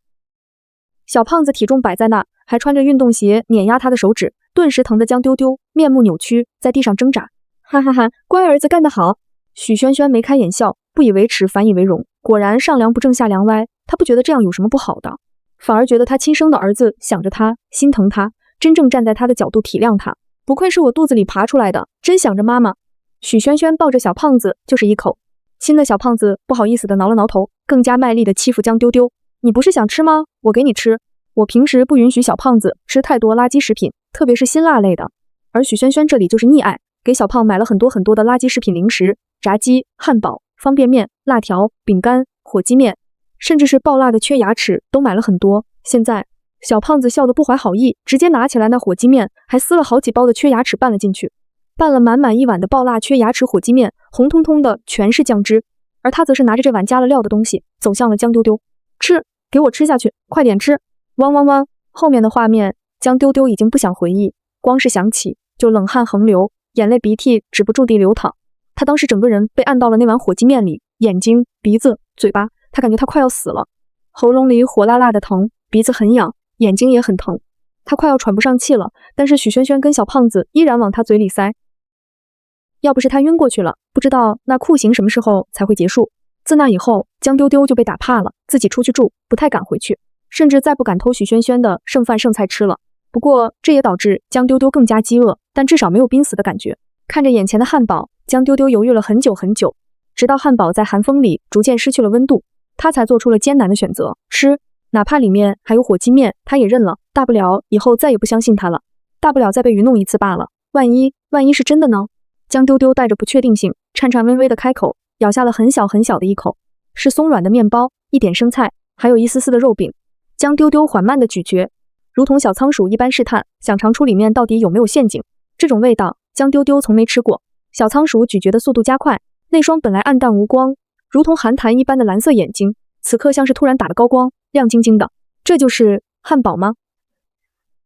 小胖子体重摆在那，还穿着运动鞋碾压他的手指，顿时疼得江丢丢面目扭曲，在地上挣扎。哈哈哈，乖儿子干得好！许萱萱眉开眼笑，不以为耻，反以为荣。果然上梁不正下梁歪，他不觉得这样有什么不好的，反而觉得他亲生的儿子想着他，心疼他，真正站在他的角度体谅他。不愧是我肚子里爬出来的，真想着妈妈。许萱萱抱着小胖子就是一口，新的小胖子不好意思的挠了挠头，更加卖力的欺负江丢丢。你不是想吃吗？我给你吃。我平时不允许小胖子吃太多垃圾食品，特别是辛辣类的。而许萱萱这里就是溺爱，给小胖买了很多的垃圾食品零食，炸鸡、汉堡、方便面、辣条、饼干、火鸡面，甚至是爆辣的缺牙齿都买了很多。现在小胖子笑得不怀好意，直接拿起来那火鸡面，还撕了好几包的缺牙齿拌了进去，拌了满满一碗的爆辣缺牙齿火鸡面，红彤彤的全是酱汁。而他则是拿着这碗加了料的东西，走向了江丢丢。吃，给我吃下去，快点吃！汪汪汪！后面的画面，江丢丢已经不想回忆，光是想起就冷汗横流，眼泪鼻涕止不住地流淌。他当时整个人被按到了那碗火鸡面里，眼睛、鼻子、嘴巴，他感觉他快要死了，喉咙里火辣辣的疼，鼻子很痒，眼睛也很疼，他快要喘不上气了。但是许萱萱跟小胖子依然往他嘴里塞。要不是他晕过去了，不知道那酷刑什么时候才会结束。自那以后，江丢丢就被打怕了，自己出去住，不太敢回去，甚至再不敢偷许萱萱的剩饭剩菜吃了。不过这也导致江丢丢更加饥饿，但至少没有濒死的感觉。看着眼前的汉堡，江丢丢犹豫了很久很久，直到汉堡在寒风里逐渐失去了温度，他才做出了艰难的选择，吃，哪怕里面还有火鸡面，他也认了，大不了以后再也不相信他了，大不了再被愚弄一次罢了，万一是真的呢？江丢丢带着不确定性，颤颤巍巍的开口，咬下了很小的一口，是松软的面包，一点生菜，还有一丝丝的肉饼。江丢丢缓慢的咀嚼，如同小仓鼠一般试探，想尝出里面到底有没有陷阱。这种味道，江丢丢从没吃过。小仓鼠咀嚼的速度加快，那双本来暗淡无光，如同寒潭一般的蓝色眼睛，此刻像是突然打了高光，亮晶晶的。这就是汉堡吗？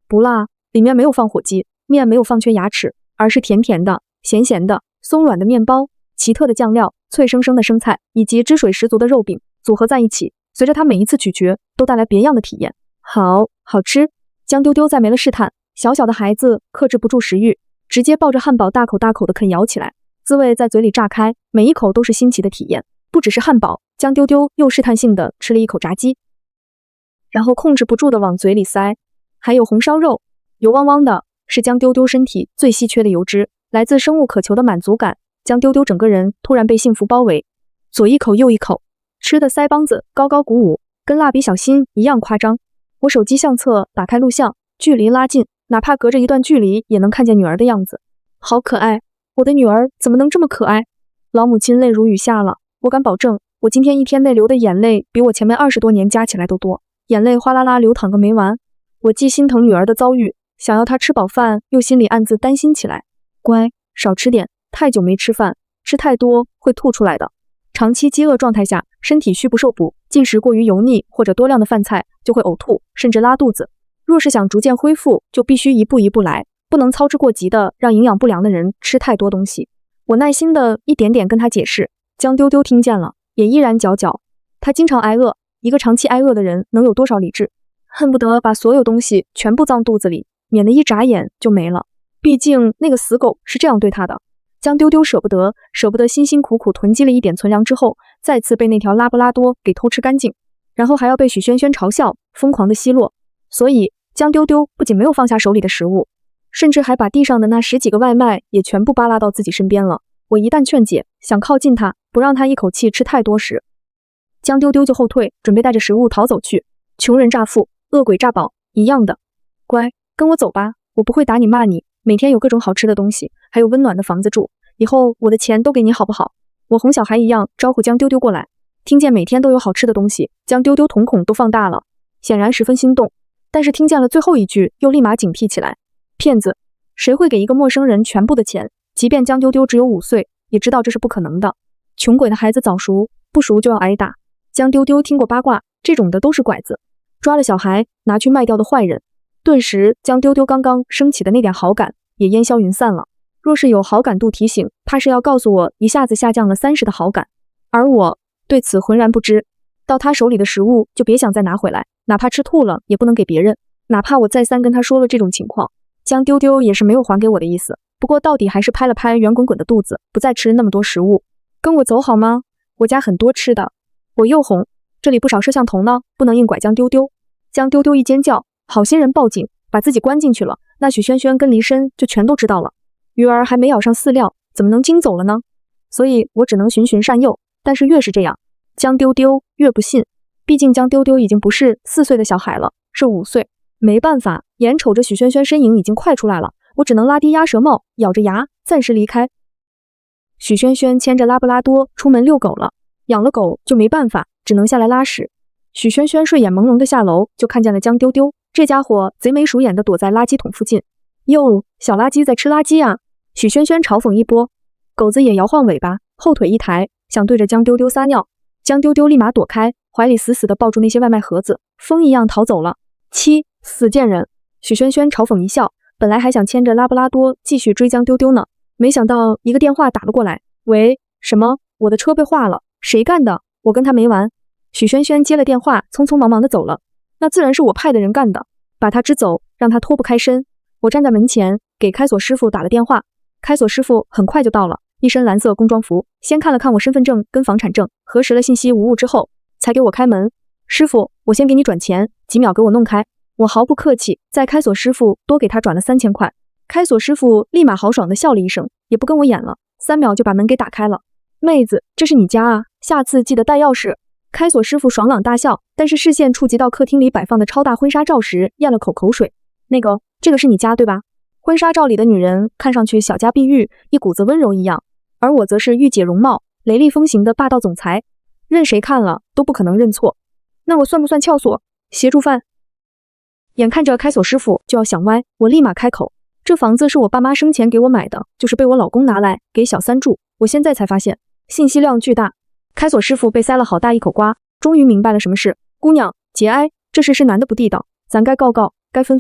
不辣，里面没有放火鸡，面没有放缺牙齿，而是甜甜的、咸咸的、松软的面包，奇特的酱料，脆生生的生菜，以及汁水十足的肉饼组合在一起，随着他每一次咀嚼，都带来别样的体验。好吃！江丢丢再没了试探，小小的孩子克制不住食欲，直接抱着汉堡大口的啃咬起来，滋味在嘴里炸开，每一口都是新奇的体验。不只是汉堡，江丢丢又试探性的吃了一口炸鸡，然后控制不住的往嘴里塞，还有红烧肉，油汪汪的，是江丢丢身体最稀缺的油脂，来自生物渴求的满足感。江丢丢整个人突然被幸福包围，左一口右一口，吃的腮帮子高高鼓舞，跟蜡笔小新一样夸张。我手机相册打开录像，距离拉近，哪怕隔着一段距离也能看见女儿的样子，好可爱！我的女儿怎么能这么可爱？老母亲泪如雨下了，我敢保证，我今天一天内流的眼泪比我前面20多年加起来都多，眼泪哗啦啦流淌个没完。我既心疼女儿的遭遇，想要她吃饱饭，又心里暗自担心起来。乖，少吃点，太久没吃饭，吃太多会吐出来的。长期饥饿状态下，身体虚不受补，进食过于油腻或者多量的饭菜就会呕吐，甚至拉肚子。若是想逐渐恢复，就必须一步一步来，不能操之过急的让营养不良的人吃太多东西。我耐心的一点点跟他解释，江丢丢听见了，也依然嚼嚼。他经常挨饿，一个长期挨饿的人能有多少理智？恨不得把所有东西全部藏肚子里，免得一眨眼就没了。毕竟那个死狗是这样对他的。江丢丢舍不得辛辛苦苦囤积了一点存粮之后，再次被那条拉布拉多给偷吃干净，然后还要被许萱萱嘲笑，疯狂的奚落。所以江丢丢不仅没有放下手里的食物，甚至还把地上的那10几个外卖也全部扒拉到自己身边了。我一旦劝解，想靠近他，不让他一口气吃太多时，江丢丢就后退，准备带着食物逃走去。穷人乍富，恶鬼乍饱，一样的。乖，跟我走吧，我不会打你骂你，每天有各种好吃的东西，还有温暖的房子住，以后我的钱都给你好不好？我哄小孩一样招呼江丢丢过来。听见每天都有好吃的东西，江丢丢瞳孔都放大了，显然十分心动。但是听见了最后一句，又立马警惕起来。骗子，谁会给一个陌生人全部的钱？即便江丢丢只有5岁，也知道这是不可能的。穷鬼的孩子早熟，不熟就要挨打。江丢丢听过八卦，这种的都是拐子，抓了小孩拿去卖掉的坏人。顿时江丢丢刚刚升起的那点好感也烟消云散了。若是有好感度提醒，怕是要告诉我一下子下降了30的好感，而我对此浑然不知。到他手里的食物就别想再拿回来，哪怕吃吐了也不能给别人。哪怕我再三跟他说了这种情况，江丢丢也是没有还给我的意思。不过到底还是拍了拍圆滚滚的肚子，不再吃那么多食物。跟我走好吗？我家很多吃的。我又哄，这里不少摄像头呢，不能硬拐江丢丢。江丢丢一尖叫，好心人报警，把自己关进去了。那许萱萱跟黎申就全都知道了。鱼儿还没咬上饲料，怎么能惊走了呢？所以我只能循循善诱，但是越是这样，江丢丢越不信。毕竟江丢丢已经不是4岁的小孩了，是5岁。没办法，眼瞅着许萱萱身影已经快出来了，我只能拉低鸭舌帽，咬着牙暂时离开。许萱萱牵着拉布拉多出门遛狗了，养了狗就没办法，只能下来拉屎。许萱萱睡眼朦胧的下楼，就看见了江丢丢，这家伙贼眉鼠眼的躲在垃圾桶附近。哟，小垃圾在吃垃圾啊！许萱萱嘲讽一波。狗子也摇晃尾巴，后腿一抬，想对着江丢丢撒尿。江丢丢立马躲开，怀里死死地抱住那些外卖盒子，风一样逃走了。七，死贱人！许萱萱嘲讽一笑，本来还想牵着拉布拉多继续追江丢丢呢，没想到一个电话打了过来。喂，什么？我的车被划了，谁干的？我跟他没完。许萱萱接了电话，匆匆忙忙地走了。那自然是我派的人干的，把他支走，让他脱不开身。我站在门前，给开锁师傅打了电话。开锁师傅很快就到了，一身蓝色工装服，先看了看我身份证跟房产证，核实了信息无误之后，才给我开门。师傅，我先给你转钱，几秒给我弄开。我毫不客气，在开锁师傅多给他转了3000块。开锁师傅立马豪爽地笑了一声，也不跟我演了，3秒就把门给打开了。妹子，这是你家啊，下次记得带钥匙。开锁师傅爽朗大笑，但是视线触及到客厅里摆放的超大婚纱照时，咽了口水。这个是你家对吧？婚纱照里的女人看上去小家碧玉，一股子温柔一样，而我则是御姐容貌，雷厉风行的霸道总裁，任谁看了都不可能认错。那我算不算撬锁？协助犯？眼看着开锁师傅就要想歪，我立马开口，这房子是我爸妈生前给我买的，就是被我老公拿来给小三住，我现在才发现，信息量巨大。开锁师傅被塞了好大一口瓜，终于明白了什么事。姑娘，节哀，这事是男的不地道，咱该告，该分。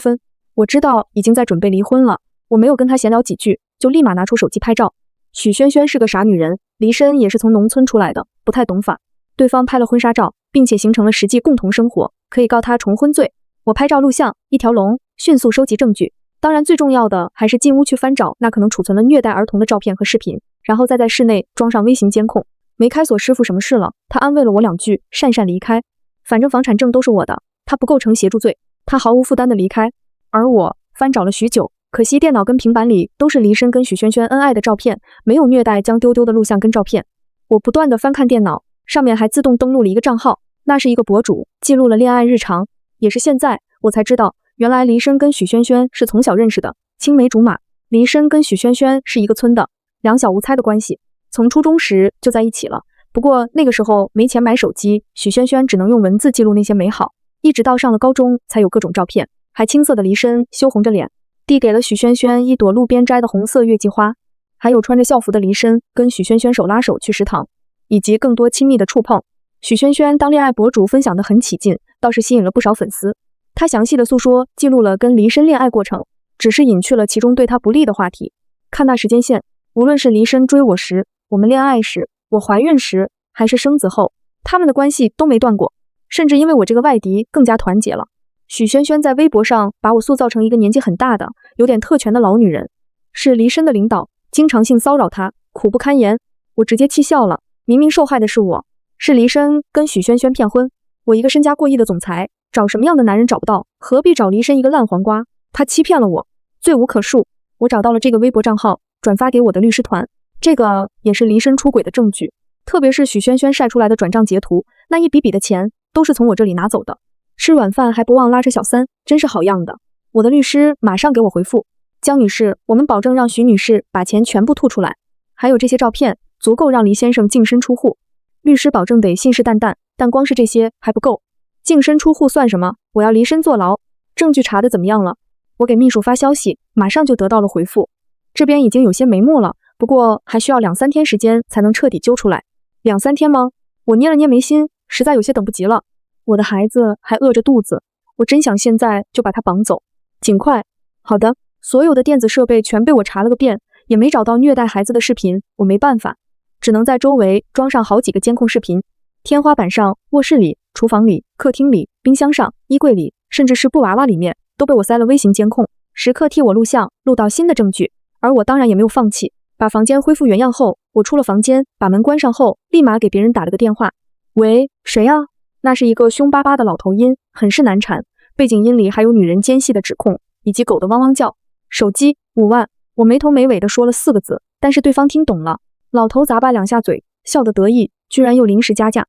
我知道已经在准备离婚了，我没有跟他闲聊几句，就立马拿出手机拍照。许萱萱是个傻女人，离身也是从农村出来的，不太懂法。对方拍了婚纱照，并且形成了实际共同生活，可以告他重婚罪。我拍照录像，一条龙，迅速收集证据。当然最重要的还是进屋去翻找那可能储存了虐待儿童的照片和视频，然后再在室内装上微型监控。没开锁师傅什么事了，他安慰了我2句，讪讪离开。反正房产证都是我的，他不构成协助罪，他毫无负担的离开。而我翻找了许久，可惜电脑跟平板里都是离身跟许萱萱恩爱的照片，没有虐待江丢丢的录像跟照片。我不断的翻看电脑，上面还自动登录了一个账号，那是一个博主，记录了恋爱日常。也是现在我才知道，原来离身跟许萱萱是从小认识的，青梅竹马。离身跟许萱萱是一个村的，两小无猜的关系，从初中时就在一起了。不过那个时候没钱买手机，许萱萱只能用文字记录那些美好，一直到上了高中才有各种照片，还青涩的离身羞红着脸递给了许萱萱一朵路边摘的红色月季花，还有穿着校服的离身跟许萱萱手拉手去食堂，以及更多亲密的触碰。许萱萱当恋爱博主分享得很起劲，倒是吸引了不少粉丝。她详细的诉说记录了跟离身恋爱过程，只是隐去了其中对她不利的话题。看那时间线，无论是离身追我时，我们恋爱时，我怀孕时，还是生子后，他们的关系都没断过，甚至因为我这个外敌更加团结了。许萱萱在微博上把我塑造成一个年纪很大的、有点特权的老女人，是离身的领导，经常性骚扰她，苦不堪言。我直接气笑了，明明受害的是我，是离身跟许萱萱骗婚。我一个身家过亿的总裁，找什么样的男人找不到，何必找离身一个烂黄瓜？他欺骗了我，罪无可恕。我找到了这个微博账号，转发给我的律师团，这个也是离身出轨的证据。特别是许萱萱晒出来的转账截图，那一笔笔的钱都是从我这里拿走的。吃软饭还不忘拉扯小三，真是好样的。我的律师马上给我回复，江女士，我们保证让许女士把钱全部吐出来，还有这些照片足够让黎先生净身出户。律师保证得信誓旦旦，但光是这些还不够，净身出户算什么？我要离身坐牢。证据查的怎么样了？我给秘书发消息，马上就得到了回复，这边已经有些眉目了，不过还需要2-3天时间才能彻底揪出来。2-3天吗？我捏了捏眉心，实在有些等不及了。我的孩子还饿着肚子，我真想现在就把他绑走，尽快。好的，所有的电子设备全被我查了个遍，也没找到虐待孩子的视频，我没办法，只能在周围装上好几个监控视频，天花板上、卧室里、厨房里、客厅里、冰箱上、衣柜里，甚至是布娃娃里面，都被我塞了微型监控，时刻替我录像，录到新的证据。而我当然也没有放弃，把房间恢复原样后，我出了房间，把门关上后，立马给别人打了个电话。喂，谁啊？那是一个凶巴巴的老头音，很是难缠，背景音里还有女人奸细的指控，以及狗的汪汪叫。手机5万，我没头没尾的说了4个字，但是对方听懂了。老头咂巴2下嘴，笑得得意，居然又临时加价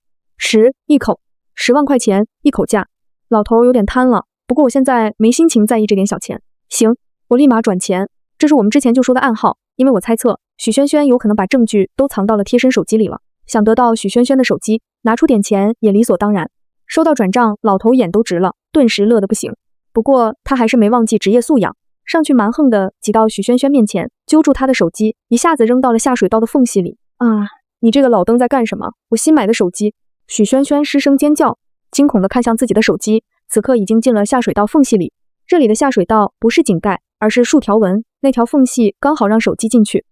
一口，10万块钱一口价，老头有点贪了。不过我现在没心情在意这点小钱。行，我立马转钱。这是我们之前就说的暗号，因为我猜测许萱萱有可能把证据都藏到了贴身手机里了，想得到许萱萱的手机，拿出点钱也理所当然。收到转账，老头眼都直了，顿时乐得不行。不过他还是没忘记职业素养，上去蛮横的挤到许萱萱面前，揪住她的手机，一下子扔到了下水道的缝隙里。你这个老登在干什么？我新买的手机！许萱萱失声尖叫，惊恐地看向自己的手机，此刻已经进了下水道缝隙里。这里的下水道不是井盖，而是竖条纹，那条缝隙刚好让手机进去。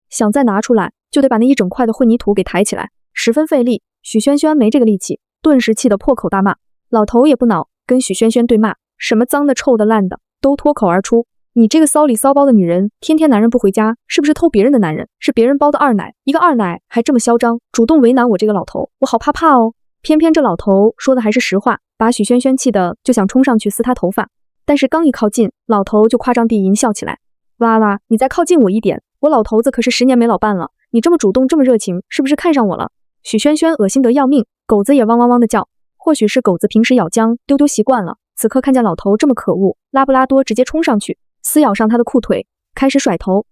想再拿出来，就得把那一整块的混凝土给抬起来，十分费力。许萱萱没这个力气，顿时气得破口大骂。老头也不恼，跟许萱萱对骂，什么脏的、臭的、烂的，都脱口而出。你这个骚里骚包的女人，天天男人不回家，是不是偷别人的男人？是别人包的二奶，一个二奶还这么嚣张，主动为难我这个老头，我好怕怕哦。偏偏这老头说的还是实话，把许萱萱气得就想冲上去撕她头发。但是刚一靠近，老头就夸张地淫笑起来。哇哇，你再靠近我一点，我老头子可是10年没老伴了，你这么主动这么热情，是不是看上我了？许萱萱恶心得要命，狗子也汪汪汪的叫。或许是狗子平时咬姜丢丢习惯了，此刻看见老头这么可恶，拉布拉多直接冲上去，撕咬上他的裤腿，开始甩头。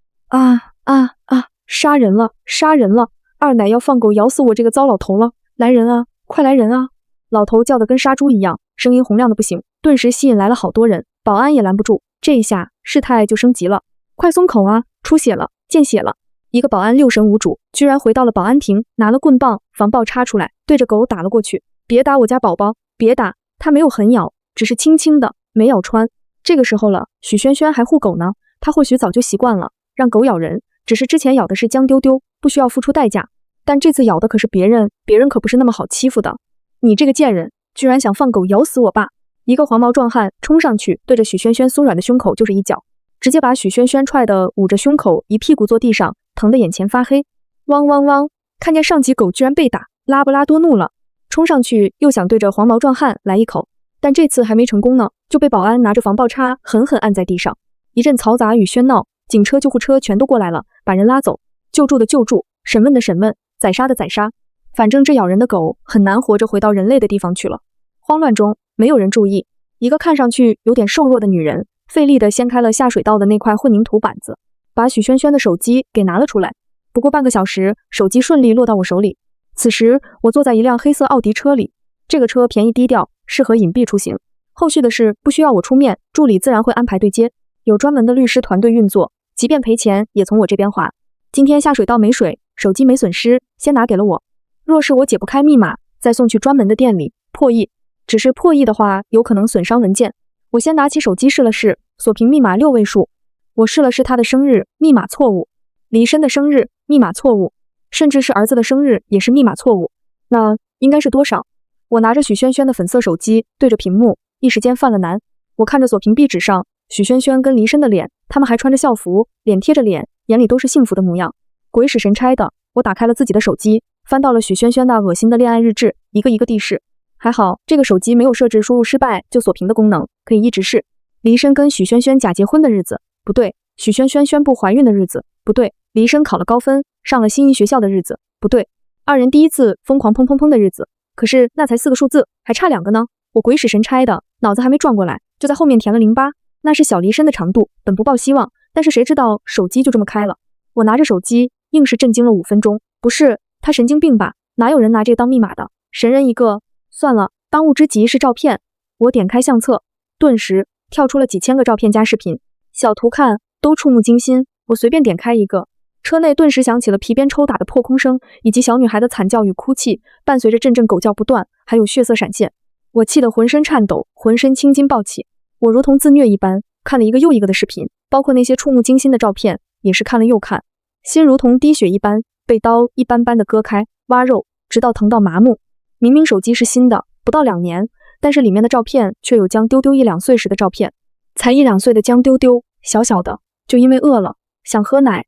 杀人了，杀人了！二奶要放狗咬死我这个糟老头了！来人啊，快来人啊！老头叫得跟杀猪一样，声音洪亮的不行，顿时吸引来了好多人，保安也拦不住。这一下事态就升级了，快松口啊，出血了，见血了！一个保安六神无主，居然回到了保安亭，拿了棍棒、防爆插出来，对着狗打了过去。别打我家宝宝，别打，他没有狠咬，只是轻轻的，没咬穿。这个时候了，许萱萱还护狗呢，她或许早就习惯了让狗咬人，只是之前咬的是姜丢丢，不需要付出代价，但这次咬的可是别人，别人可不是那么好欺负的。你这个贱人，居然想放狗咬死我爸！一个黄毛壮汉冲上去，对着许萱萱酥软的胸口就是一脚，直接把许萱萱踹得捂着胸口，一屁股坐地上，疼得眼前发黑。汪汪汪！看见上级狗居然被打，拉布拉多怒了，冲上去又想对着黄毛壮汉来一口，但这次还没成功呢，就被保安拿着防爆叉狠狠按在地上。一阵嘈杂与喧闹，警车、救护车全都过来了，把人拉走，救助的救助，审问的审问，宰杀的宰杀。反正这咬人的狗很难活着回到人类的地方去了。慌乱中，没有人注意，一个看上去有点瘦弱的女人费力地掀开了下水道的那块混凝土板子，把许萱萱的手机给拿了出来。不过半个小时，手机顺利落到我手里。此时我坐在一辆黑色奥迪车里，这个车便宜低调，适合隐蔽出行。后续的事不需要我出面，助理自然会安排对接，有专门的律师团队运作，即便赔钱也从我这边划。今天下水道没水，手机没损失，先拿给了我。若是我解不开密码，再送去专门的店里破译。只是破译的话，有可能损伤文件。我先拿起手机试了试，锁屏密码6位数。我试了试他的生日，密码错误；离身的生日，密码错误；甚至是儿子的生日也是密码错误。那应该是多少？我拿着许萱萱的粉色手机，对着屏幕，一时间犯了难。我看着锁屏壁纸上许萱萱跟离身的脸，他们还穿着校服，脸贴着脸，眼里都是幸福的模样。鬼使神差的，我打开了自己的手机，翻到了许萱萱那恶心的恋爱日志，一个一个地试。还好这个手机没有设置输入失败就锁屏的功能，可以一直试。离身跟许萱萱假结婚的日子不对，许萱萱宣布怀孕的日子不对，离身考了高分上了心仪学校的日子不对，二人第一次疯狂砰砰砰的日子，可是那才4个数字，还差2个呢。我鬼使神差的，脑子还没转过来，就在后面填了08，那是小离身的长度，本不抱希望，但是谁知道手机就这么开了。我拿着手机硬是震惊了5分钟。不是他神经病吧？哪有人拿这个当密码的？神人一个。算了，当务之急是照片。我点开相册，顿时跳出了几千个照片加视频，小图看都触目惊心。我随便点开一个，车内顿时响起了皮鞭抽打的破空声，以及小女孩的惨叫与哭泣，伴随着阵阵狗叫不断，还有血色闪现。我气得浑身颤抖，浑身青筋暴起。我如同自虐一般看了一个又一个的视频，包括那些触目惊心的照片，也是看了又看，心如同滴血一般被刀一般般的割开挖肉，直到疼到麻木。明明手机是新的，不到2年，但是里面的照片却有姜丢丢1、2岁时的照片。才1、2岁的姜丢丢，小小的，就因为饿了，想喝奶，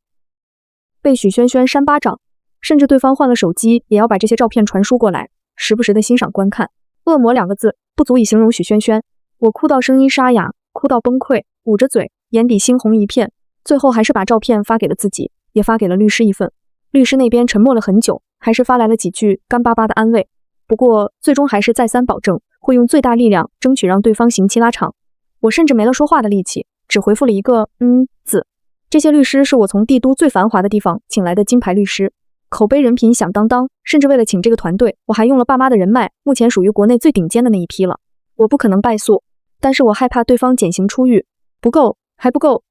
被许萱萱扇巴掌，甚至对方换了手机，也要把这些照片传输过来，时不时的欣赏观看。恶魔2个字不足以形容许萱萱，我哭到声音沙哑，哭到崩溃，捂着嘴，眼底猩红一片，最后还是把照片发给了自己，也发给了律师一份。律师那边沉默了很久，还是发来了几句干巴巴的安慰。不过最终还是再三保证会用最大力量争取让对方刑期拉长。我甚至没了说话的力气，只回复了一个字。这些律师是我从帝都最繁华的地方请来的金牌律师，口碑人品响当当，甚至为了请这个团队，我还用了爸妈的人脉，目前属于国内最顶尖的那一批了。我不可能败诉，但是我害怕对方减刑出狱。不够，还不够，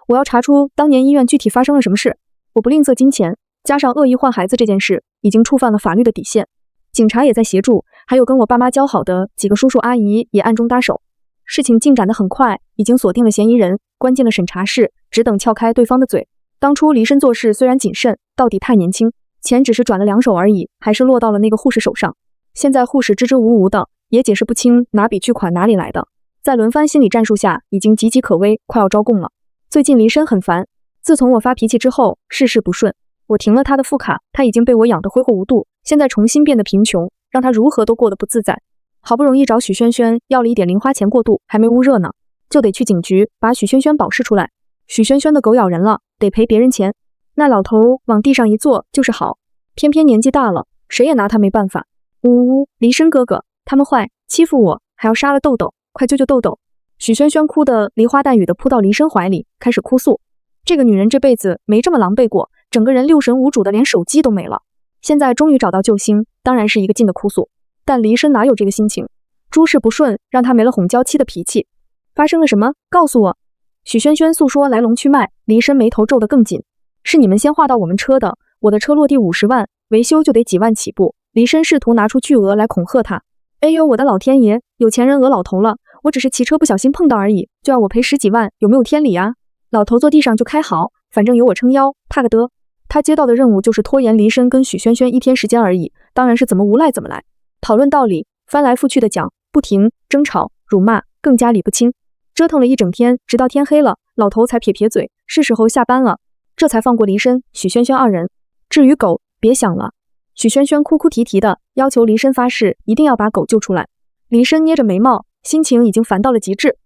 我要查出当年医院具体发生了什么事。我不吝啬金钱，加上恶意换孩子这件事，已经触犯了法律的底线。警察也在协助，还有跟我爸妈交好的几个叔叔阿姨也暗中搭手。事情进展得很快，已经锁定了嫌疑人，关进了审查室，只等撬开对方的嘴。当初离身做事虽然谨慎，到底太年轻，钱只是转了2手而已，还是落到了那个护士手上。现在护士支支吾吾的，也解释不清哪笔巨款哪里来的。在轮番心理战术下，已经岌岌可危，快要招供了。最近离身很烦，自从我发脾气之后，事事不顺。我停了他的副卡，他已经被我养得挥霍无度，现在重新变得贫穷，让他如何都过得不自在。好不容易找许萱萱要了一点零花钱过渡，还没捂热呢，就得去警局把许萱萱保释出来。许萱萱的狗咬人了，得赔别人钱。那老头往地上一坐就是好，偏偏年纪大了，谁也拿他没办法。呜呜，离身哥哥，他们坏，欺负我，还要杀了豆豆，快救救豆豆！许萱萱哭得梨花带雨的扑到离身怀里，开始哭诉。这个女人这辈子没这么狼狈过，整个人六神无主的，连手机都没了。现在终于找到救星，当然是一个劲的哭诉。但离身哪有这个心情？诸事不顺，让他没了哄娇妻的脾气。发生了什么？告诉我。许萱萱诉说来龙去脉，离身眉头皱得更紧。是你们先划到我们车的，我的车落地50万，维修就得几万起步。离身试图拿出巨额来恐吓他。哎呦，我的老天爷，有钱人讹老头了，我只是骑车不小心碰到而已，就要我赔10几万，有没有天理啊？老头坐地上就开好，反正有我撑腰，怕个得。他接到的任务就是拖延离身跟许萱萱1天时间而已，当然是怎么无赖怎么来。讨论道理，翻来覆去的讲，不停争吵辱骂，更加理不清。折腾了一整天，直到天黑了，老头才撇撇嘴，是时候下班了，这才放过离身、许萱萱2人。至于狗，别想了。许萱萱哭哭啼啼的要求离身发誓一定要把狗救出来。离身捏着眉毛，心情已经烦到了极致。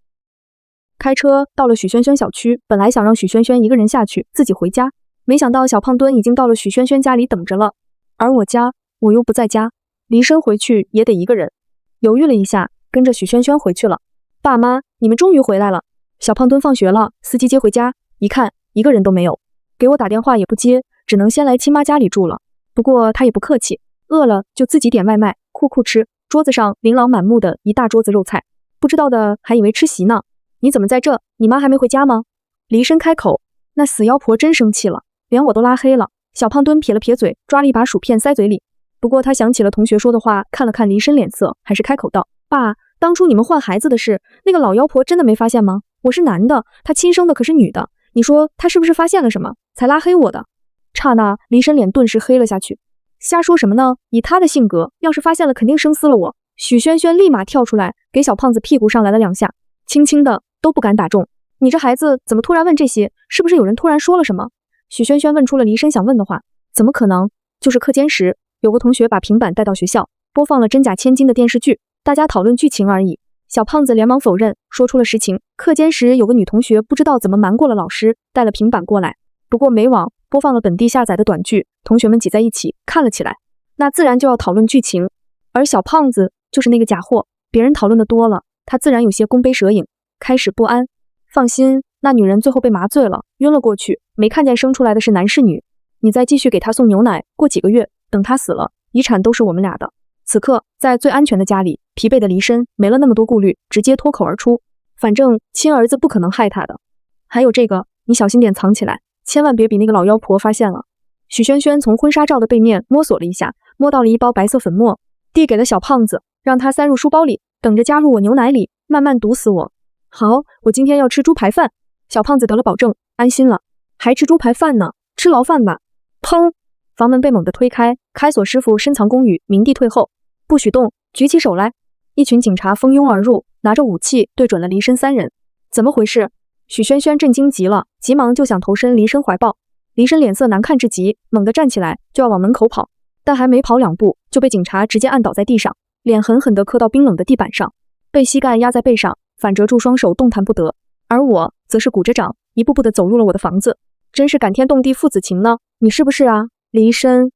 开车到了许萱萱小区，本来想让许萱萱一个人下去，自己回家，没想到小胖墩已经到了许萱萱家里等着了，而我家我又不在家，离身回去也得一个人。犹豫了一下，跟着许萱萱回去了。爸妈，你们终于回来了。小胖墩放学了，司机接回家，一看一个人都没有，给我打电话也不接，只能先来亲妈家里住了。不过他也不客气，饿了就自己点外卖，酷酷吃。桌子上琳琅满目的一大桌子肉菜，不知道的还以为吃席呢。你怎么在这？你妈还没回家吗？离身开口，那死妖婆真生气了，连我都拉黑了。小胖墩撇了撇嘴，抓了一把薯片塞嘴里。不过他想起了同学说的话，看了看离身脸色，还是开口道：爸，当初你们换孩子的事，那个老妖婆真的没发现吗？我是男的，她亲生的可是女的，你说她是不是发现了什么，才拉黑我的？刹那，离身脸顿时黑了下去。瞎说什么呢？以他的性格，要是发现了肯定生撕了我。许萱萱立马跳出来，给小胖子屁股上来了2下，轻轻的，都不敢打中。你这孩子怎么突然问这些？是不是有人突然说了什么？许萱萱问出了离身想问的话。怎么可能？就是课间时，有个同学把平板带到学校，播放了真假千金的电视剧，大家讨论剧情而已。小胖子连忙否认，说出了实情。课间时有个女同学不知道怎么瞒过了老师，带了平板过来，不过没网，播放了本地下载的短剧，同学们挤在一起看了起来，那自然就要讨论剧情。而小胖子就是那个假货，别人讨论的多了，他自然有些弓背蛇影，开始不安。放心，那女人最后被麻醉了，晕了过去，没看见生出来的是男是女。你再继续给她送牛奶，过几个月，等她死了，遗产都是我们俩的。此刻，在最安全的家里，疲惫的离身没了那么多顾虑，直接脱口而出：反正亲儿子不可能害他的。还有这个，你小心点藏起来，千万别比那个老妖婆发现了。许萱萱从婚纱照的背面摸索了一下，摸到了一包白色粉末，递给了小胖子，让他塞入书包里，等着加入我牛奶里，慢慢毒死我。好，我今天要吃猪排饭。小胖子得了保证，安心了。还吃猪排饭呢？吃牢饭吧。砰！房门被猛地推开，开锁师傅深藏功与，鸣地退后，不许动，举起手来。一群警察蜂拥而入，拿着武器对准了离身3人。怎么回事？许萱萱震惊极了，急忙就想投身离身怀抱。离身脸色难看至极，猛地站起来就要往门口跑，但还没跑2步，就被警察直接按倒在地上，脸狠狠地磕到冰冷的地板上，被膝盖压在背上，反折住双手动弹不得。而我则是鼓着掌，一步步地走入了我的房子。真是感天动地父子情呢，你是不是啊？离身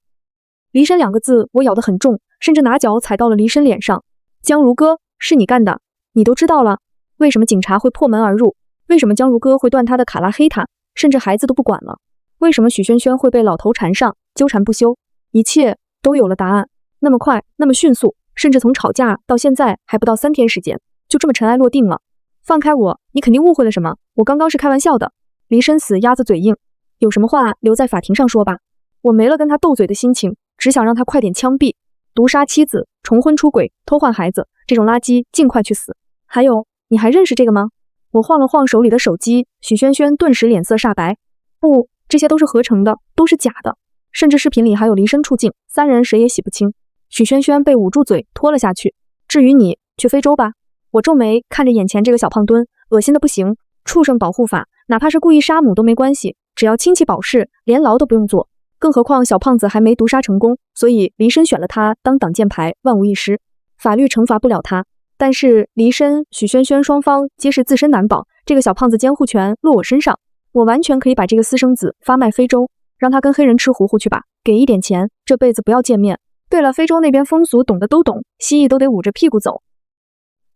离身2个字我咬得很重，甚至拿脚踩到了离身脸上。江如哥，是你干的，你都知道了，为什么警察会破门而入？为什么江如哥会断他的卡拉黑他，甚至孩子都不管了？为什么许萱萱会被老头缠上，纠缠不休？一切都有了答案，那么快，那么迅速，甚至从吵架到现在还不到3天时间，就这么尘埃落定了。放开我，你肯定误会了什么，我刚刚是开玩笑的。离身死鸭子嘴硬，有什么话留在法庭上说吧。我没了跟他斗嘴的心情，只想让他快点枪毙。毒杀妻子，重婚出轨，偷换孩子，这种垃圾尽快去死。还有，你还认识这个吗？我晃了晃手里的手机，许萱萱顿时脸色煞白。不，这些都是合成的，都是假的，甚至视频里还有离身处境，3人谁也洗不清。许萱萱被捂住嘴拖了下去。至于你，去非洲吧。我皱眉看着眼前这个小胖墩，恶心的不行。畜生保护法，哪怕是故意杀母都没关系，只要亲戚保释，连牢都不用坐。更何况小胖子还没毒杀成功，所以离身选了他当挡箭牌，万无一失。法律惩罚不了他，但是离身、许萱萱双方皆是自身难保，这个小胖子监护权落我身上，我完全可以把这个私生子发卖非洲，让他跟黑人吃糊糊去吧，给一点钱，这辈子不要见面。对了，非洲那边风俗懂的都懂，蜥蜴都得捂着屁股走。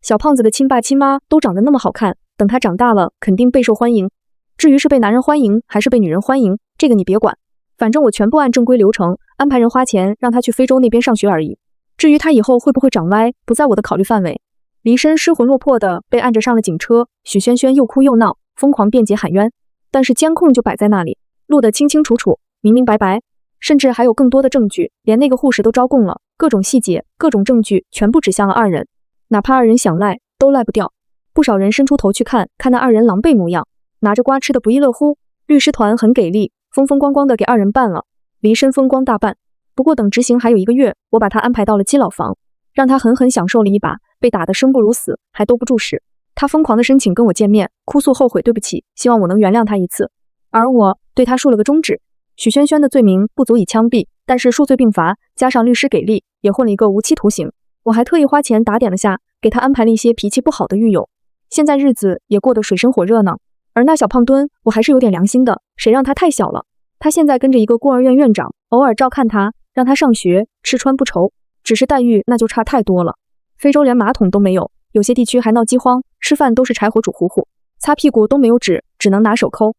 小胖子的亲爸亲妈都长得那么好看，等他长大了肯定备受欢迎。至于是被男人欢迎还是被女人欢迎，这个你别管，反正我全部按正规流程安排人花钱让他去非洲那边上学而已。至于他以后会不会长歪，不在我的考虑范围。离身失魂落魄的被按着上了警车，许萱萱又哭又闹，疯狂辩解喊冤，但是监控就摆在那里，录得清清楚楚，明明白白，甚至还有更多的证据，连那个护士都招供了，各种细节，各种证据全部指向了2人，哪怕2人想赖都赖不掉。不少人伸出头去看那2人狼狈模样，拿着瓜吃的不亦乐乎。律师团很给力，风风光光的给2人办了，离身风光大办。不过等执行还有1个月，我把他安排到了基佬房，让他狠狠享受了一把被打得生不如死还兜不住时。他疯狂的申请跟我见面，哭诉后悔对不起，希望我能原谅他一次。而我对他竖了个中指。许萱萱的罪名不足以枪毙，但是数罪并罚，加上律师给力，也混了一个无期徒刑。我还特意花钱打点了下，给他安排了一些脾气不好的狱友，现在日子也过得水深火热呢。而那小胖墩，我还是有点良心的，谁让他太小了。他现在跟着一个孤儿院院长，偶尔照看他，让他上学，吃穿不愁，只是待遇那就差太多了。非洲连马桶都没有，有些地区还闹饥荒，吃饭都是柴火煮糊糊，擦屁股都没有纸，只能拿手抠。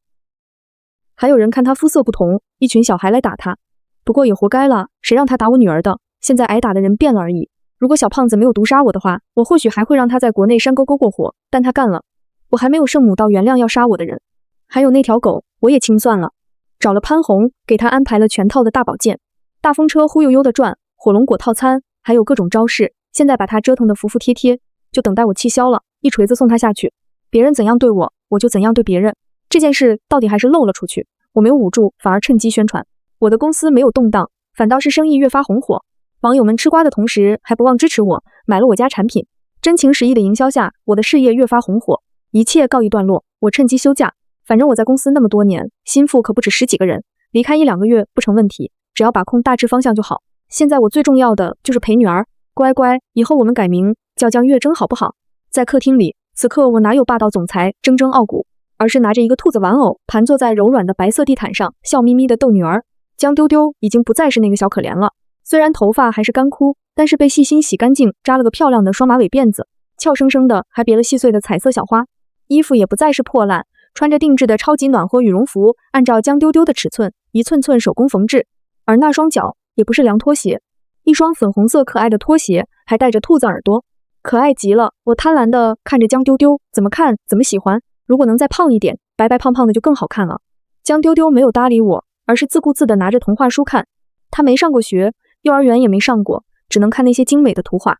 还有人看他肤色不同，一群小孩来打他，不过也活该了，谁让他打我女儿的，现在挨打的人变了而已。如果小胖子没有毒杀我的话，我或许还会让他在国内山沟沟过活，但他干了，我还没有圣母到原谅要杀我的人。还有那条狗，我也清算了，找了潘红，给他安排了全套的大保健，大风车忽悠悠的转，火龙果套餐，还有各种招式，现在把他折腾得服服帖帖，就等待我气消了，一锤子送他下去。别人怎样对我，我就怎样对别人。这件事到底还是漏了出去，我没有捂住，反而趁机宣传。我的公司没有动荡，反倒是生意越发红火。网友们吃瓜的同时还不忘支持我，买了我家产品。真情实意的营销下，我的事业越发红火。一切告一段落，我趁机休假。反正我在公司那么多年，心腹可不止10几个人，离开1-2个月不成问题，只要把控大致方向就好。现在我最重要的就是陪女儿。乖乖，以后我们改名叫江月珍好不好？在客厅里，此刻我哪有霸道总裁铮铮傲骨，而是拿着一个兔子玩偶盘坐在柔软的白色地毯上，笑眯眯的逗女儿。江丢丢已经不再是那个小可怜了，虽然头发还是干枯，但是被细心洗干净，扎了个漂亮的双马尾辫子，俏生生的还别了细碎的彩色小花。衣服也不再是破烂，穿着定制的超级暖和羽绒服，按照江丢丢的尺寸一寸寸手工缝制。而那双脚也不是凉拖鞋，一双粉红色可爱的拖鞋，还带着兔子耳朵，可爱极了。我贪婪的看着江丢丢，怎么看怎么喜欢，如果能再胖一点，白白胖胖的就更好看了。江丢丢没有搭理我，而是自顾自的拿着童话书看。他没上过学，幼儿园也没上过，只能看那些精美的图画，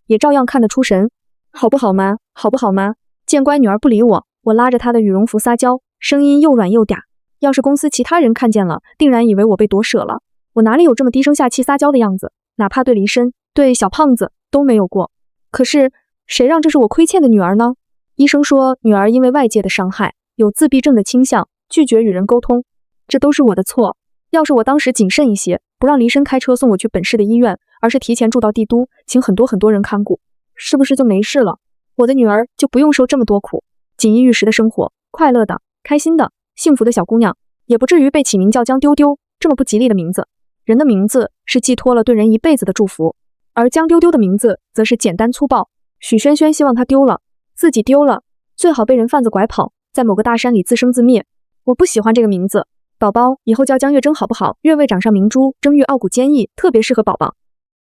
也照样看得出神。好不好吗？好不好吗？见乖女儿不理我，我拉着她的羽绒服撒娇，声音又软又嗲。要是公司其他人看见了，定然以为我被夺舍了。我哪里有这么低声下气撒娇的样子，哪怕对离身，对小胖子都没有过。可是谁让这是我亏欠的女儿呢？医生说女儿因为外界的伤害，有自闭症的倾向，拒绝与人沟通，这都是我的错。要是我当时谨慎一些，不让离身开车送我去本市的医院，而是提前住到帝都，请很多人看顾，是不是就没事了？我的女儿就不用受这么多苦，锦衣玉食的生活，快乐的、开心的、幸福的小姑娘，也不至于被起名叫江丢丢这么不吉利的名字。人的名字是寄托了对人一辈子的祝福，而江丢丢的名字则是简单粗暴。许萱萱希望他丢了，自己丢了，最好被人贩子拐跑，在某个大山里自生自灭。我不喜欢这个名字，宝宝以后叫江月珍好不好？月位掌上明珠，争玉傲骨坚毅，特别适合宝宝。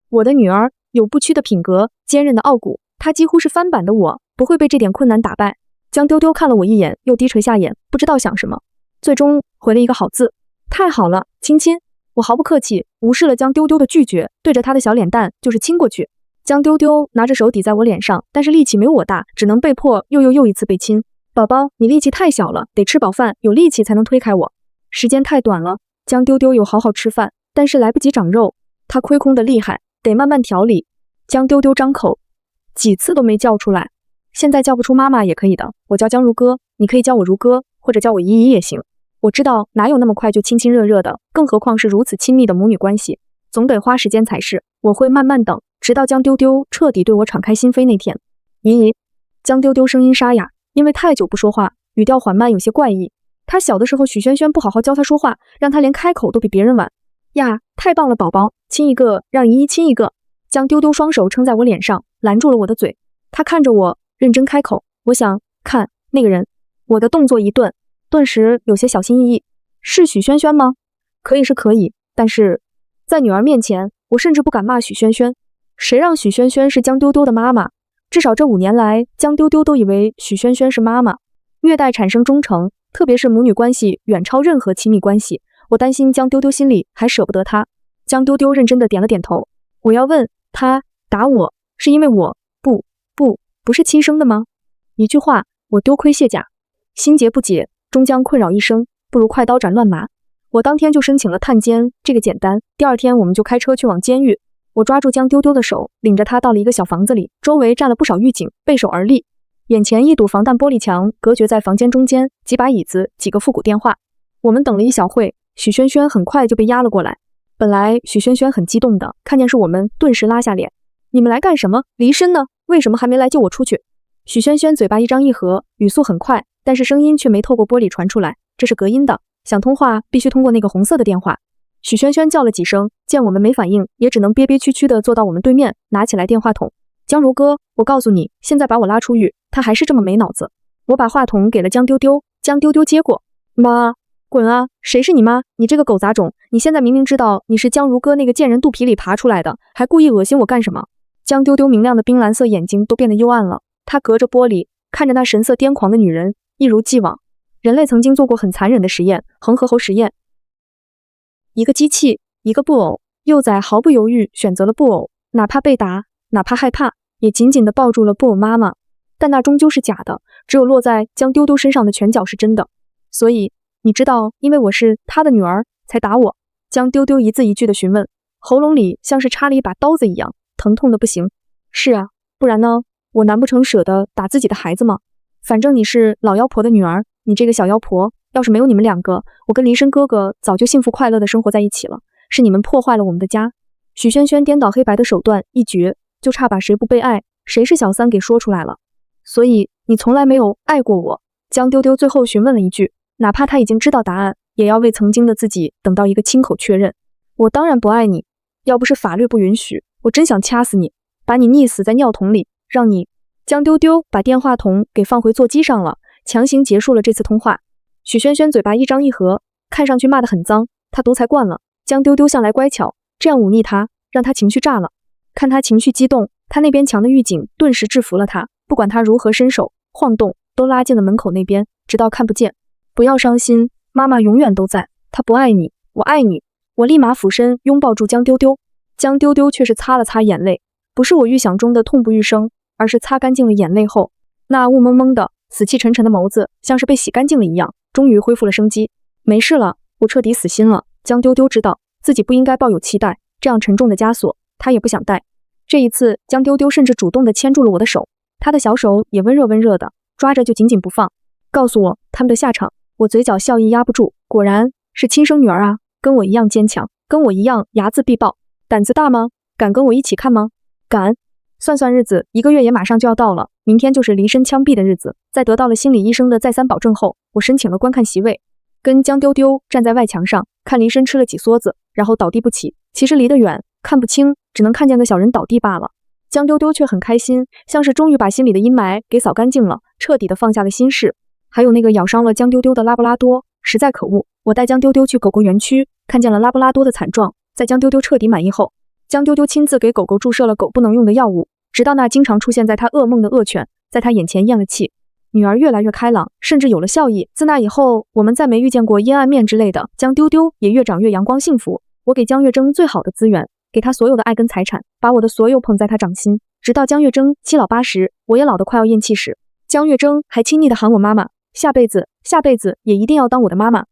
我的女儿有不屈的品格，坚韧的傲骨，她几乎是翻版的我，不会被这点困难打败。江丢丢看了我一眼，又低垂下眼，不知道想什么，最终回了一个好字。太好了，亲亲。我毫不客气，无视了江丢丢的拒绝，对着他的小脸蛋就是亲过去。江丢丢拿着手抵在我脸上，但是力气没有我大，只能被迫又一次被亲。宝宝，你力气太小了，得吃饱饭，有力气才能推开我。时间太短了，江丢丢有好好吃饭，但是来不及长肉，他亏空的厉害，得慢慢调理。江丢丢张口，几次都没叫出来。现在叫不出妈妈也可以的，我叫江如歌，你可以叫我如歌，或者叫我姨姨也行。我知道哪有那么快就亲亲热热的，更何况是如此亲密的母女关系，总得花时间才是。我会慢慢等，直到江丢丢彻底对我敞开心扉那天。姨姨，江丢丢声音沙哑，因为太久不说话，语调缓慢，有些怪异。他小的时候许萱萱不好好教他说话，让他连开口都比别人晚。呀，太棒了宝宝，亲一个，让姨姨亲一个。江丢丢双手撑在我脸上，拦住了我的嘴。他看着我，认真开口，我想看那个人。我的动作一顿，顿时有些小心翼翼。是许萱萱吗？可以是可以，但是在女儿面前，我甚至不敢骂许萱萱。谁让许萱萱是江丢丢的妈妈？至少这5年来，江丢丢都以为许萱萱是妈妈。虐待产生忠诚，特别是母女关系远超任何亲密关系。我担心江丢丢心里还舍不得他。江丢丢认真的点了点头。我要问他打我是因为我不是亲生的吗？一句话，我丢盔卸甲，心结不解，终将困扰一生，不如快刀斩乱麻。我当天就申请了探监，这个简单。第2天我们就开车去往监狱。我抓住江丢丢的手，领着他到了一个小房子里，周围站了不少狱警，背手而立。眼前一堵防弹玻璃墙隔绝在房间中间，几把椅子，几个复古电话。我们等了一小会，许萱萱很快就被押了过来。本来许萱萱很激动的，看见是我们，顿时拉下脸。你们来干什么？离身呢？为什么还没来救我出去？许萱萱嘴巴一张一合，语速很快，但是声音却没透过玻璃传出来，这是隔音的，想通话必须通过那个红色的电话。许萱萱叫了几声，见我们没反应，也只能憋憋屈屈的坐到我们对面，拿起来电话筒。江如歌，我告诉你，现在把我拉出狱，他还是这么没脑子。我把话筒给了江丢丢，江丢丢接过。妈，滚啊！谁是你妈？你这个狗杂种！你现在明明知道你是江如歌那个贱人肚皮里爬出来的，还故意恶心我干什么？江丢丢明亮的冰蓝色眼睛都变得幽暗了，他隔着玻璃看着那神色癫狂的女人，一如既往。人类曾经做过很残忍的实验，恒河猴实验。一个机器，一个布偶，幼崽毫不犹豫选择了布偶，哪怕被打，哪怕害怕，也紧紧地抱住了布偶妈妈。但那终究是假的，只有落在江丢丢身上的拳脚是真的。所以你知道，因为我是他的女儿，才打我？江丢丢一字一句地询问，喉咙里像是插了一把刀子一样，疼痛的不行。是啊，不然呢？我难不成舍得打自己的孩子吗？反正你是老妖婆的女儿，你这个小妖婆，要是没有你们2个，我跟离身哥哥早就幸福快乐的生活在一起了。是你们破坏了我们的家。许萱萱颠倒黑白的手段一绝，就差把谁不被爱，谁是小三给说出来了。所以你从来没有爱过我。江丢丢最后询问了一句，哪怕他已经知道答案，也要为曾经的自己等到一个亲口确认。我当然不爱你，要不是法律不允许，我真想掐死你，把你溺死在尿桶里，让你……江丢丢把电话筒给放回座机上了，强行结束了这次通话。许萱萱嘴巴一张一合，看上去骂得很脏，她独裁惯了。江丢丢向来乖巧，这样忤逆她，让她情绪炸了。看她情绪激动，他那边墙的狱警顿时制服了她，不管她如何伸手晃动，都拉进了门口那边，直到看不见。不要伤心，妈妈永远都在，她不爱你，我爱你。我立马俯身拥抱住江丢丢，江丢丢却是擦了擦眼泪，不是我预想中的痛不欲生，而是擦干净了眼泪后，那雾蒙蒙的死气沉沉的眸子像是被洗干净了一样，终于恢复了生机。没事了，我彻底死心了。江丢丢知道自己不应该抱有期待，这样沉重的枷锁他也不想带。这一次江丢丢甚至主动地牵住了我的手，他的小手也温热温热的，抓着就紧紧不放。告诉我他们的下场。我嘴角笑意压不住，果然是亲生女儿啊，跟我一样坚强，跟我一样睚眦必报。胆子大吗？敢跟我一起看吗？敢。算算日子，1个月也马上就要到了，明天就是离身枪毙的日子。在得到了心理医生的再三保证后，我申请了观看席位。跟江丢丢站在外墙上，看离身吃了几梭子，然后倒地不起。其实离得远，看不清，只能看见个小人倒地罢了。江丢丢却很开心，像是终于把心里的阴霾给扫干净了，彻底的放下了心事。还有那个咬伤了江丢丢的拉布拉多，实在可恶。我带江丢丢去狗狗园区，看见了拉布拉多的惨状。在江丢丢彻底满意后，江丢丢亲自给狗狗注射了狗不能用的药物，直到那经常出现在他噩梦的恶犬在他眼前咽了气。女儿越来越开朗，甚至有了笑意。自那以后，我们再没遇见过阴暗面之类的。江丢丢也越长越阳光幸福。我给江月征最好的资源，给他所有的爱跟财产，把我的所有捧在他掌心，直到江月征七老八十，我也老得快要咽气时，江月征还亲昵地喊我妈妈，下辈子也一定要当我的妈妈。